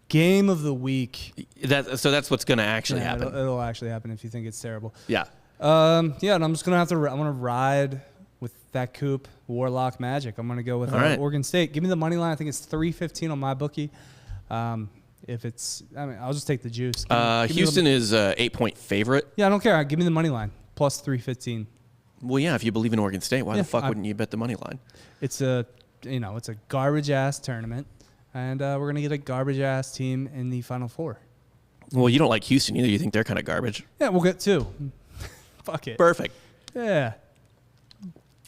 Game of the week. So that's what's going to actually happen. It'll actually happen if you think it's terrible. Yeah. And I'm just gonna I'm gonna ride with that Coop Warlock magic. I'm gonna go with Oregon State. Give me the money line. I think it's 315 on my bookie. If it's, I'll just take the juice. Houston is a 8-point favorite. Yeah, I don't care. Give me the money line plus 315. Well, yeah. If you believe in Oregon State, why the fuck wouldn't you bet the money line? It's a garbage ass tournament, and we're gonna get a garbage ass team in the Final Four. Well, you don't like Houston either. You think they're kind of garbage. Yeah, we'll get two. Fuck it. Perfect. Yeah.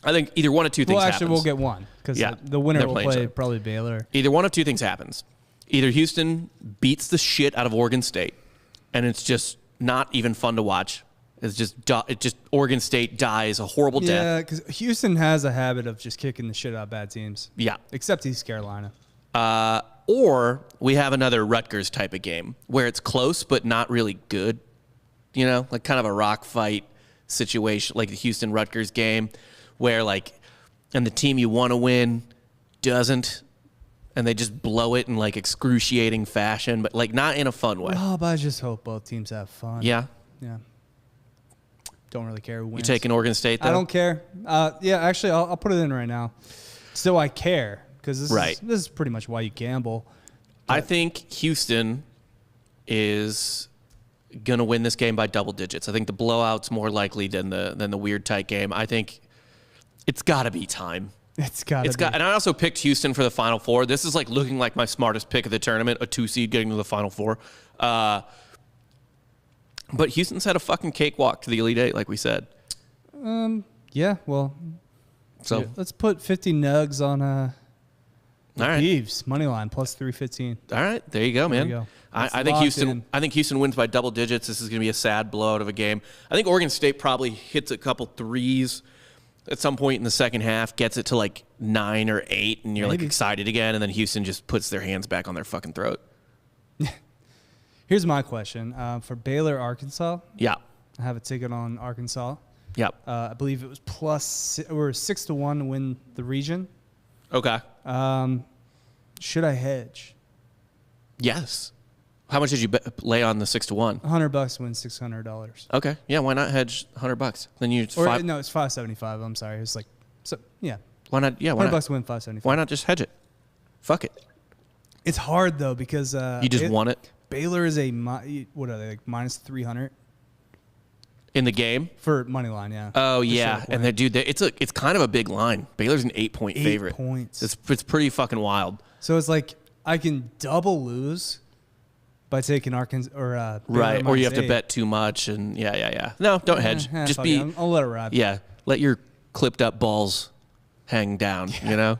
I think either one of two things happens. We'll get one because the winner will play probably Baylor. Either one of two things happens. Either Houston beats the shit out of Oregon State, and it's just not even fun to watch. It's just Oregon State dies a horrible death. Yeah, because Houston has a habit of just kicking the shit out of bad teams. Yeah. Except East Carolina. Or we have another Rutgers type of game where it's close but not really good. Like kind of a rock fight situation, like the Houston-Rutgers game where and the team you want to win doesn't, and they just blow it in excruciating fashion, but not in a fun way. Oh, but I just hope both teams have fun. Yeah. Yeah. Don't really care who wins. You taking Oregon State, though? I don't care. Yeah, actually, I'll put it in right now. So I care, because this is pretty much why you gamble. I think Houston is going to win this game by double digits. I think the blowout's more likely than the weird tight game. I think it's got to be time. It's got to be. And I also picked Houston for the Final Four. This is looking like my smartest pick of the tournament, a 2 seed getting to the Final Four. But Houston's had a fucking cakewalk to the Elite Eight, like we said. Yeah, well, so let's put 50 nugs on all right. Beavs money line plus 315. All right, there you go, man. There you go. I think Houston wins by double digits. This is going to be a sad blowout of a game. I think Oregon State probably hits a couple threes at some point in the second half, gets it to 9 or 8, and you're excited again, and then Houston just puts their hands back on their fucking throat. Here's my question for Baylor, Arkansas. Yeah, I have a ticket on Arkansas. Yep. I believe it was plus 6-1 to win the region. Okay. Should I hedge? Yes. How much did you lay on the 6-1? $100 wins $600. Okay. Yeah. Why not hedge $100? Then you it's $575. I'm sorry. It was yeah. Why not? Yeah. Why $100 win $575. Why not just hedge it? Fuck it. It's hard though because you just won it. Baylor is what are they minus 300 in the game for money line? Yeah. Oh yeah, and it's kind of a big line. Baylor's an 8-point favorite. 8 points. It's pretty fucking wild. So it's I can double lose by taking Arkansas or right, or you have to bet too much, and yeah. No, don't hedge. Just I'll let it ride. Yeah, let your clipped up balls hang down. Yeah.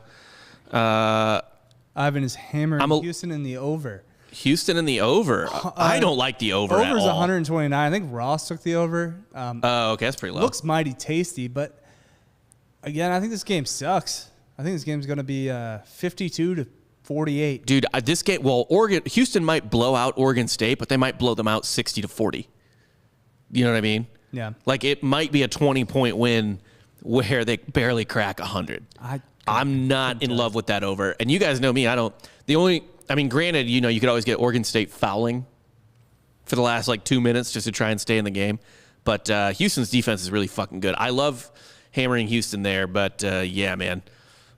Ivan is hammering Houston in the over. Houston in the over. I don't like the over at all. Over's 129. I think Ross took the over. Oh, okay, that's pretty low. Looks mighty tasty, but again, I think this game sucks. I think this game's going to be 52-48. Dude, this game. Well, Houston might blow out Oregon State, but they might blow them out 60-40. You know what I mean? Yeah. Like it might be a 20-point win where they barely crack 100. I'm not in love with that over. And you guys know me. Granted, you could always get Oregon State fouling for the last 2 minutes just to try and stay in the game. But Houston's defense is really fucking good. I love hammering Houston there, but yeah, man,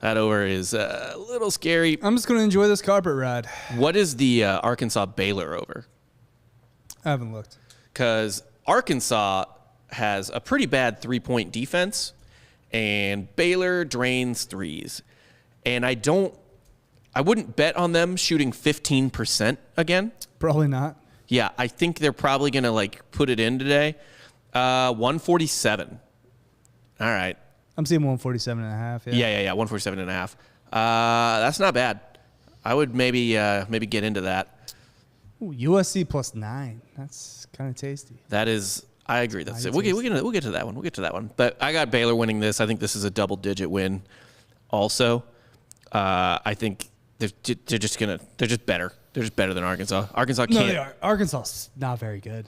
that over is a little scary. I'm just going to enjoy this carpet ride. What is the Arkansas Baylor over? I haven't looked. Because Arkansas has a pretty bad 3-point defense, and Baylor drains threes. And I wouldn't bet on them shooting 15% again. Probably not. Yeah, I think they're probably going to put it in today. 147. All right. I'm seeing 147.5. Yeah, 147.5. That's not bad. I would maybe get into that. Ooh, USC +9. That's kind of tasty. That is, I agree. That's it. We'll get to that one. We'll get to that one. But I got Baylor winning this. I think this is a double-digit win. Also, I think they're just better. They're just better than Arkansas. Arkansas can't. No, they are. Arkansas is not very good.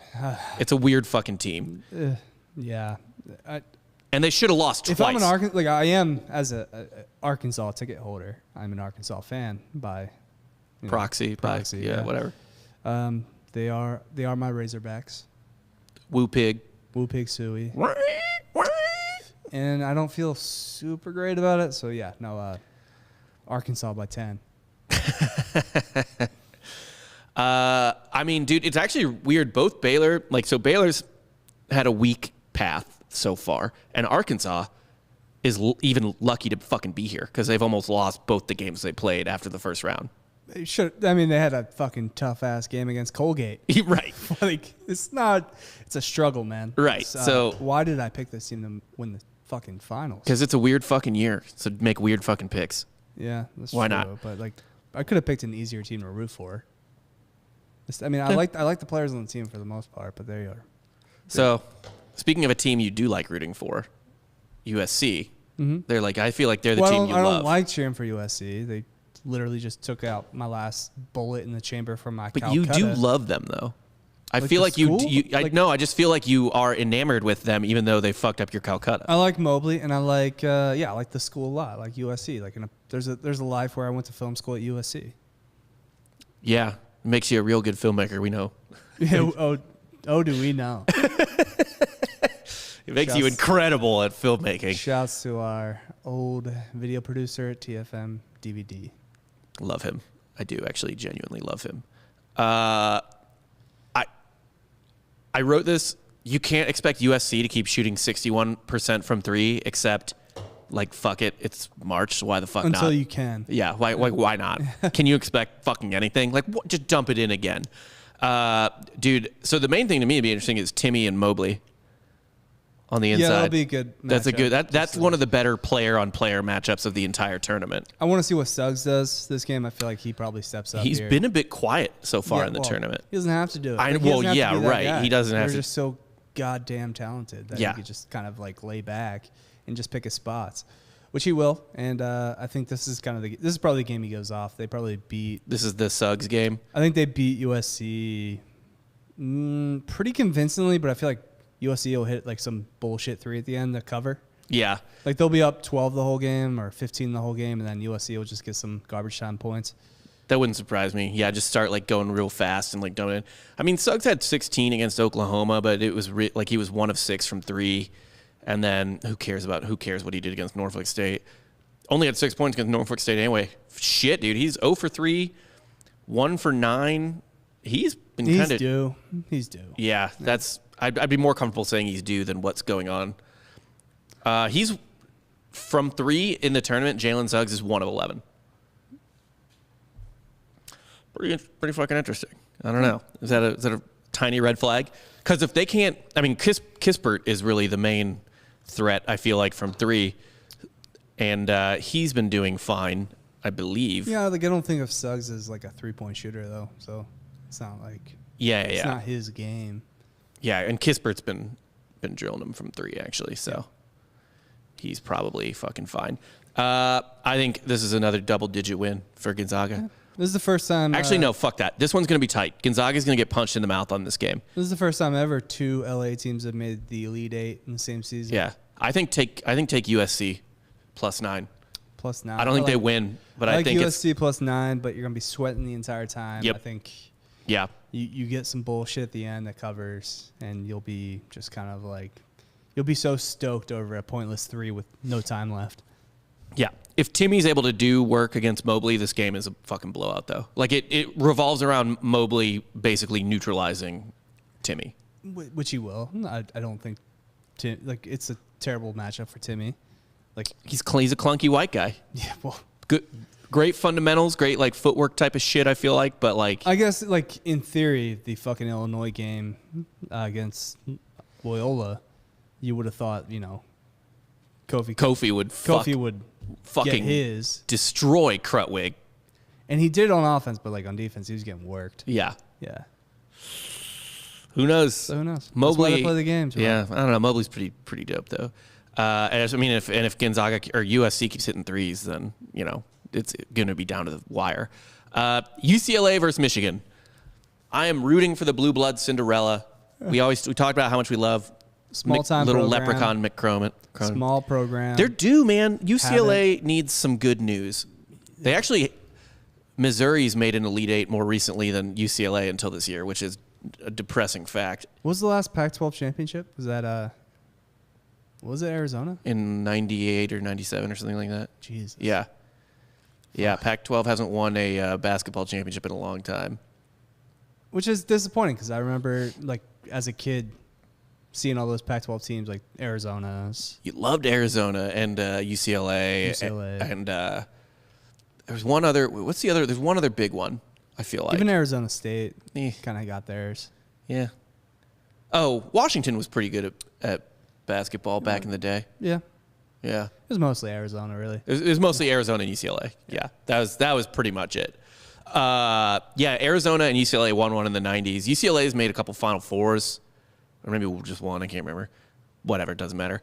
It's a weird fucking team. Yeah. And they should have lost twice. If I'm an Arkansas, I am as a Arkansas ticket holder, I'm an Arkansas fan by proxy, yeah, whatever. They are my Razorbacks. Woo pig Suey. And I don't feel super great about it. So yeah, no, Arkansas by 10. Dude, it's actually weird. Both Baylor, Baylor's had a weak path so far, and Arkansas is even lucky to fucking be here because they've almost lost both the games they played after the first round. They should. They had a fucking tough ass game against Colgate. Right. It's a struggle, man. Right. So why did I pick this team to win the fucking finals? Because it's a weird fucking year. So make weird fucking picks. Yeah, that's why true. not? But I could have picked an easier team to root for. I like the players on the team for the most part, but there you are. So, speaking of a team you do like rooting for, USC. Mm-hmm. They're I feel like they're the team you love. I don't like cheering for USC. They literally just took out my last bullet in the chamber from my But Calcutta. you do love them, though. I feel like I just feel like you are enamored with them, even though they fucked up your Calcutta. I like Mobley, and I like I like the school a lot. I like USC. There's a life where I went to film school at USC. Yeah, it makes you a real good filmmaker. We know. Yeah. Do we know? It makes you incredible at filmmaking. Shouts to our old video producer at TFM DVD. Love him. I do actually genuinely love him. I wrote this. You can't expect USC to keep shooting 61% from three, except fuck it. It's March, so why the fuck not? Until you can. Yeah, why not? Can you expect fucking anything? Just dump it in again. Dude, so the main thing to me to be interesting is Timme and Mobley on the inside. Yeah, that'll be a good matchup. That's one of the better player-on-player matchups of the entire tournament. I want to see what Suggs does this game. I feel like he probably steps up. He's been a bit quiet so far in the tournament. He doesn't have to do it. Right. He doesn't have to. They're just so goddamn talented that he could just kind of lay back and just pick his spots, which he will. And I think this is probably the game he goes off. They probably beat. This is the Suggs game. I think they beat USC pretty convincingly, but I feel like USC will hit some bullshit three at the end to cover. Yeah. They'll be up 12 the whole game or 15 the whole game, and then USC will just get some garbage time points. That wouldn't surprise me. Yeah, just start going real fast and dominant. I mean, Suggs had 16 against Oklahoma, but it was he was 1 of 6 from 3. And then who cares what he did against Norfolk State? Only had 6 points against Norfolk State anyway. Shit, dude. He's 0 for 3, 1 for 9. He's been kind of due. He's due. Yeah, that's. I'd be more comfortable saying he's due than what's going on. He's from 3 in the tournament. Jalen Suggs is 1 of 11. Pretty fucking interesting. I don't know. Is that a tiny red flag? Because if they can't, Kispert is really the main threat. I feel like from 3, and he's been doing fine, I believe. Yeah, I don't think of Suggs as a 3-point shooter though. So It's not like It's not his game. Yeah, and Kispert's been drilling him from 3 actually, so he's probably fucking fine. I think this is another double-digit win for Gonzaga. Yeah. This is the first time. Actually, no, fuck that. This one's going to be tight. Gonzaga's going to get punched in the mouth on this game. This is the first time ever 2 LA teams have made the Elite Eight in the same season. Yeah, I think take USC +9. +9. I don't think they win, but I think USC +9, but you're going to be sweating the entire time. Yep. I think. Yeah. You get some bullshit at the end that covers, and you'll be just kind of like, you'll be so stoked over a pointless 3 with no time left. Yeah. If Timme's able to do work against Mobley, this game is a fucking blowout, though. Like, it revolves around Mobley basically neutralizing Timme. Which he will. I don't think, it's a terrible matchup for Timme. Like, he's a clunky white guy. Yeah, well. Good. Great fundamentals, great, like, footwork type of shit, I feel like, but, like... I guess, like, in theory, the fucking Illinois game against Loyola, you would have thought, you know, Kofi would fucking get his. Destroy Krutwig. And he did it on offense, but, like, on defense, he was getting worked. Yeah. Yeah. Who knows? So who knows? Mobley... That's why they play the games, right? Yeah, I don't know. Mobley's pretty dope, though. If Gonzaga or USC keeps hitting threes, then, you know, it's going to be down to the wire. UCLA versus Michigan. I am rooting for the Blue Blood Cinderella. We talked about how much we love small-time little program. leprechaun McCroman. Small program. They're due, man. UCLA needs some good news. They actually, Missouri's made an Elite Eight more recently than UCLA until this year, which is a depressing fact. What was the last Pac-12 championship? Was that was it Arizona? In 98 or 97 or something like that. Jesus. Yeah. Yeah, Pac-12 hasn't won a basketball championship in a long time. Which is disappointing because I remember, like, as a kid, seeing all those Pac-12 teams, like Arizona's. You loved Arizona and UCLA. UCLA. And there's one other. What's the other? There's one other big one, I feel like. Even Arizona State Eh. kind of got theirs. Yeah. Oh, Washington was pretty good at basketball back in the day. Yeah. Yeah. It was mostly Arizona, really. It was mostly Arizona and UCLA. Yeah. That was pretty much it. Arizona and UCLA won one in the 90s. UCLA's made a couple Final Fours. Or maybe just one. I can't remember. Whatever. It doesn't matter.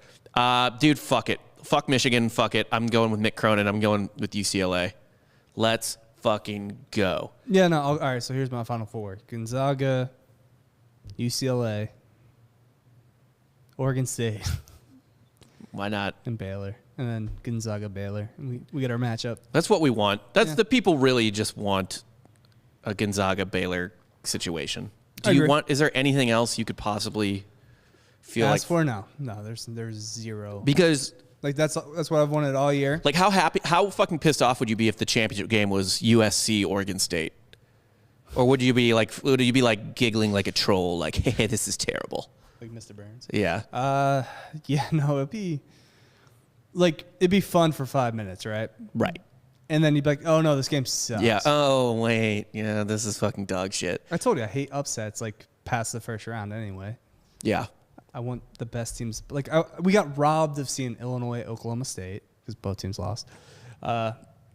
Dude, fuck it. Fuck Michigan. Fuck it. I'm going with Mick Cronin. I'm going with UCLA. Let's fucking go. Yeah, no. All right, so here's my Final Four. Gonzaga, UCLA, Oregon State. Why not? And Baylor. And then Gonzaga, Baylor. And we get our matchup. That's what we want. The people really just want a Gonzaga Baylor situation. Is there anything else you could possibly feel Ask for now? No, there's zero. Because like that's what I've wanted all year. Like how fucking pissed off would you be if the championship game was USC Oregon State? Or would you be like giggling like a troll like, "Hey, this is terrible." Like Mr. Burns. Yeah. It'd be fun for 5 minutes, right? Right. And then you'd be like, "Oh no, this game sucks." Yeah. Oh wait. Yeah, this is fucking dog shit. I told you I hate upsets like past the first round anyway. Yeah. I want the best teams. Like we got robbed of seeing Illinois, Oklahoma State because both teams lost.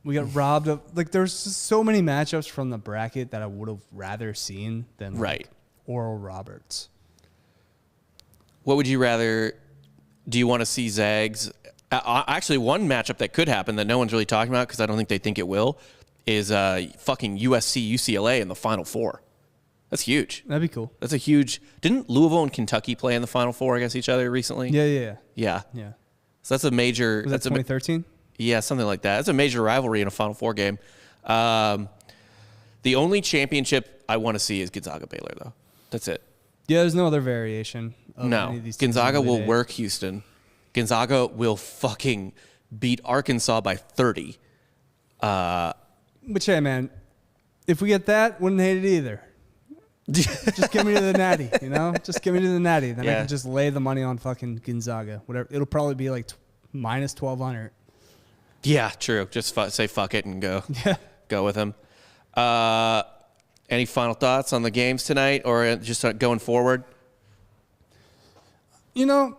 We got robbed of there's just so many matchups from the bracket that I would have rather seen than Oral Roberts. What would you rather? Do you want to see Zags? Actually, one matchup that could happen that no one's really talking about because I don't think they think it will is fucking USC UCLA in the Final Four. That's huge. That'd be cool. That's a huge. Didn't Louisville and Kentucky play in the Final Four against each other recently? Yeah. So that's a major. Was that 2013? Yeah, something like that. That's a major rivalry in a Final Four game. The only championship I want to see is Gonzaga Baylor, though. That's it. Yeah, there's no other variation. No, Gonzaga will work Houston. Gonzaga will fucking beat Arkansas by 30. Which, hey, man, if we get that, wouldn't hate it either. Just give me to the natty, you know? Just give me to the natty. Then I can just lay the money on fucking Gonzaga. Whatever. It'll probably be like minus 1,200. Yeah, true. Just say fuck it and go. Yeah. Go with him. Any final thoughts on the games tonight or just going forward? You know,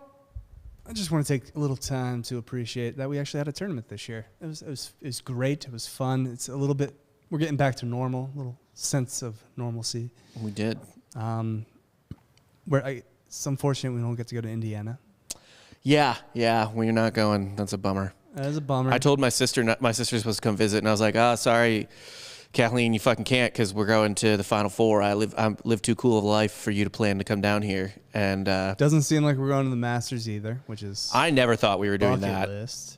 I just want to take a little time to appreciate that we actually had a tournament this year. It was great. It was fun. It's a little bit. We're getting back to normal. A little sense of normalcy. We did. It's unfortunate we don't get to go to Indiana. Yeah, we're not going. That's a bummer. That is a bummer. I told my sister's supposed to come visit, and I was like, sorry, Kathleen, you fucking can't because we're going to the Final Four. I live too cool of a life for you to plan to come down here. And doesn't seem like we're going to the Masters either, which is I never thought we were doing bucket that. list.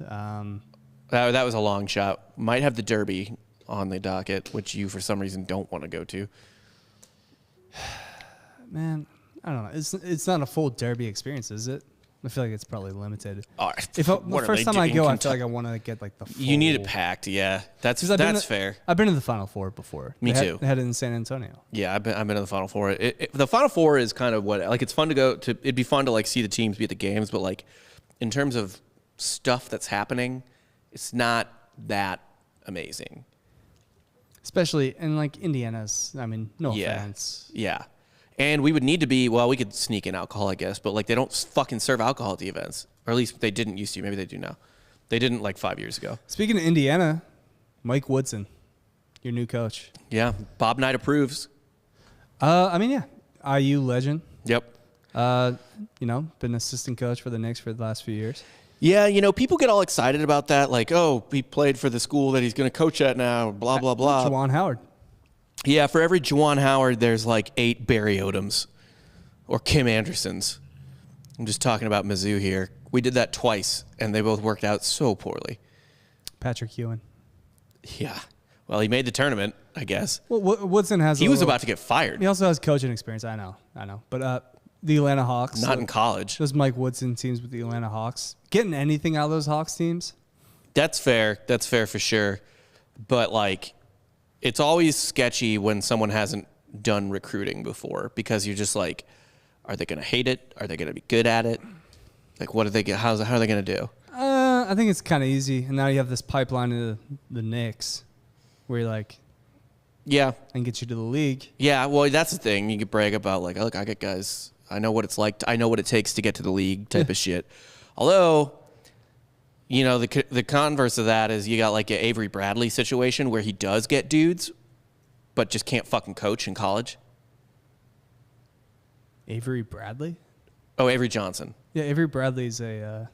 That was a long shot. Might have the Derby on the docket, which you for some reason don't want to go to. Man, I don't know. It's not a full Derby experience, is it? I feel like it's probably limited. All right. The first time I go, I feel like I want to get like the full. You need it packed, yeah. That's fair. I've been to the Final Four before. Me too. They had it in San Antonio. Yeah, I've been to the Final Four. The Final Four is kind of what it's fun to go to. It'd be fun to like see the teams be at the games, but like in terms of stuff that's happening, it's not that amazing. Especially in like Indiana's. I mean, no offense. Yeah. And we would need to be, we could sneak in alcohol, I guess, but like they don't fucking serve alcohol at the events. Or at least they didn't used to. Maybe they do now. They didn't like 5 years ago. Speaking of Indiana, Mike Woodson, your new coach. Yeah. Bob Knight approves. IU legend. Yep. Been assistant coach for the Knicks for the last few years. Yeah, people get all excited about that. Like, he played for the school that he's going to coach at now, blah, blah, blah. Juwan Howard. Yeah, for every Juwan Howard, there's like 8 Barry Odoms or Kim Andersons. I'm just talking about Mizzou here. We did that twice, and they both worked out so poorly. Patrick Ewing. Yeah. Well, he made the tournament, I guess. Well, Woodson has. He was about to get fired. He also has coaching experience. I know. But the Atlanta Hawks. Not in college. Those Mike Woodson teams with the Atlanta Hawks. Getting anything out of those Hawks teams? That's fair. That's fair for sure. But like, it's always sketchy when someone hasn't done recruiting before because you're just like, are they going to hate it? Are they going to be good at it? Like, what are they? How are they going to do? I think it's kind of easy. And now you have this pipeline of the Knicks, where you're like, yeah, and get you to the league. Yeah, well, that's the thing. You could brag about like, look, I get guys. I know what it's like. I know what it takes to get to the league, type of shit. Although, the converse of that is you got like an Avery Bradley situation where he does get dudes, but just can't fucking coach in college. Avery Bradley? Oh, Avery Johnson. Yeah, Avery Bradley's a.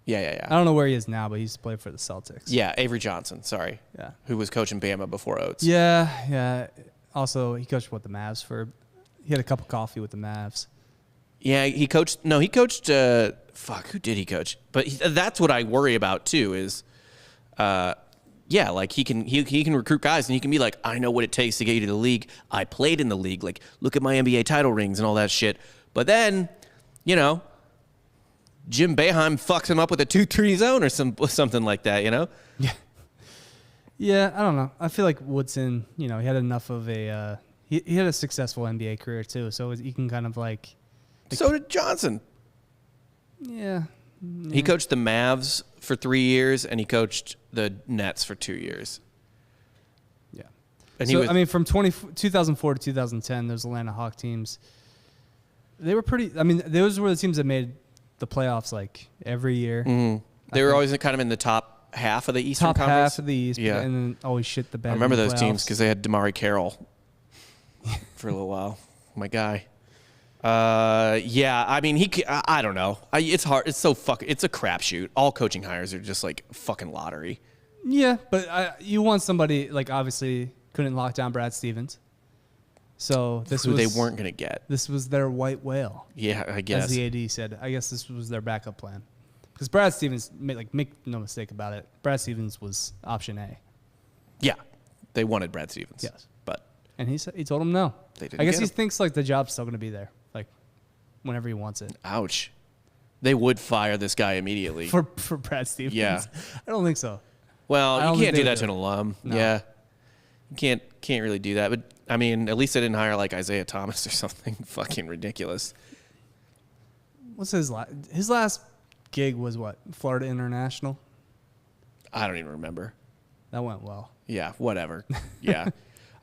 Yeah. I don't know where he is now, but he used to play for the Celtics. Yeah, Avery Johnson. Sorry. Yeah. Who was coaching Bama before Oates? Yeah. Also, he coached the Mavs he had a cup of coffee with the Mavs. Yeah, he coached. No, he coached. Who did he coach? But that's what I worry about too. Is, like he can recruit guys and he can be like, I know what it takes to get you to the league. I played in the league. Like, look at my NBA title rings and all that shit. But then, Jim Boeheim fucks him up with a 2-3 zone or something like that. Yeah. Yeah, I don't know. I feel like Woodson. He had enough of a. He had a successful NBA career too, so he can kind of like. So did Johnson. Yeah. He coached the Mavs for 3 years, and he coached the Nets for 2 years. Yeah. And from 2004 to 2010, those Atlanta Hawk teams, they were pretty. Those were the teams that made the playoffs like every year. Mm-hmm. They were always kind of in the top half of the Eastern Conference. Top half of the East, yeah. And then always shit the bed. I remember those teams because they had DeMarre Carroll for a little while. My guy. I don't know. It's hard. It's so it's a crapshoot. All coaching hires are just like fucking lottery. Yeah, but you want somebody like obviously couldn't lock down Brad Stevens. So they weren't gonna get. This was their white whale. Yeah, I guess. As the AD said, I guess this was their backup plan. Because Brad Stevens, make no mistake about it, Brad Stevens was option A. Yeah, they wanted Brad Stevens. Yes, and he told him no. They didn't. I guess he thinks like the job's still gonna be there, like whenever he wants it. Ouch. They would fire this guy immediately for Brad Stevens. Yeah, I don't think so. Well, you can't do that to an alum. No. Yeah, you can't really do that. But at least they didn't hire like Isaiah Thomas or something fucking ridiculous. What's his last gig was what? Florida International? I don't even remember. That went well. Yeah, whatever. Yeah.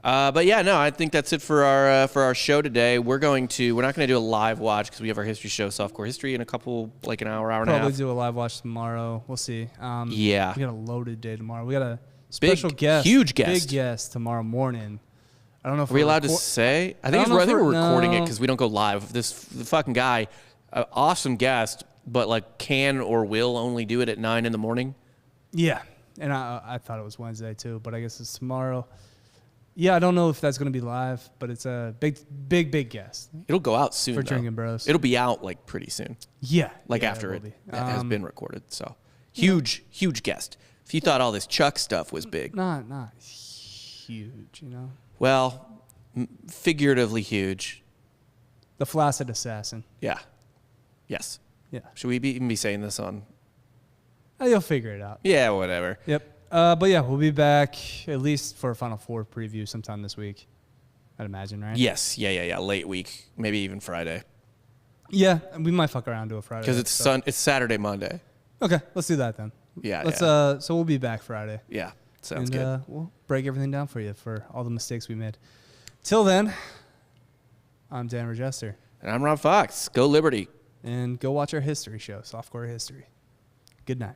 But yeah, no, I think that's it for our show today. We're not going to do a live watch because we have our history show, softcore history, in a couple, like an hour and a half. Probably do a live watch tomorrow. We'll see. Yeah. We got a loaded day tomorrow. We got a special guest. Huge guest. Big guest tomorrow morning. I don't know if Are we allowed to say? I think we're recording it because we don't go live. The fucking guy, awesome guest, but like can or will only do it at 9 a.m. Yeah, and I thought it was Wednesday too, but I guess it's tomorrow. Yeah, I don't know if that's going to be live, but it's a big guest. It'll go out soon for though. Drinking Bros. It'll be out like pretty soon. Yeah, After it has been recorded. So huge guest. If you thought all this Chuck stuff was big, not huge, you know. Well, figuratively huge. The flaccid assassin. Yeah. Yes. Yeah. Should we even be saying this on? You'll figure it out. Yeah, whatever. Yep. But yeah, we'll be back at least for a Final Four preview sometime this week. I'd imagine, right? Yes. Yeah. Late week, maybe even Friday. Yeah, we might fuck around to a Friday. Because it's Saturday, Monday. Okay, let's do that then. Yeah. Let's. So we'll be back Friday. Yeah. Sounds and, good. We'll break everything down for you for all the mistakes we made. Till then, I'm Dan Regester. And I'm Rob Fox. Go Liberty. And go watch our history show, Softcore History. Good night.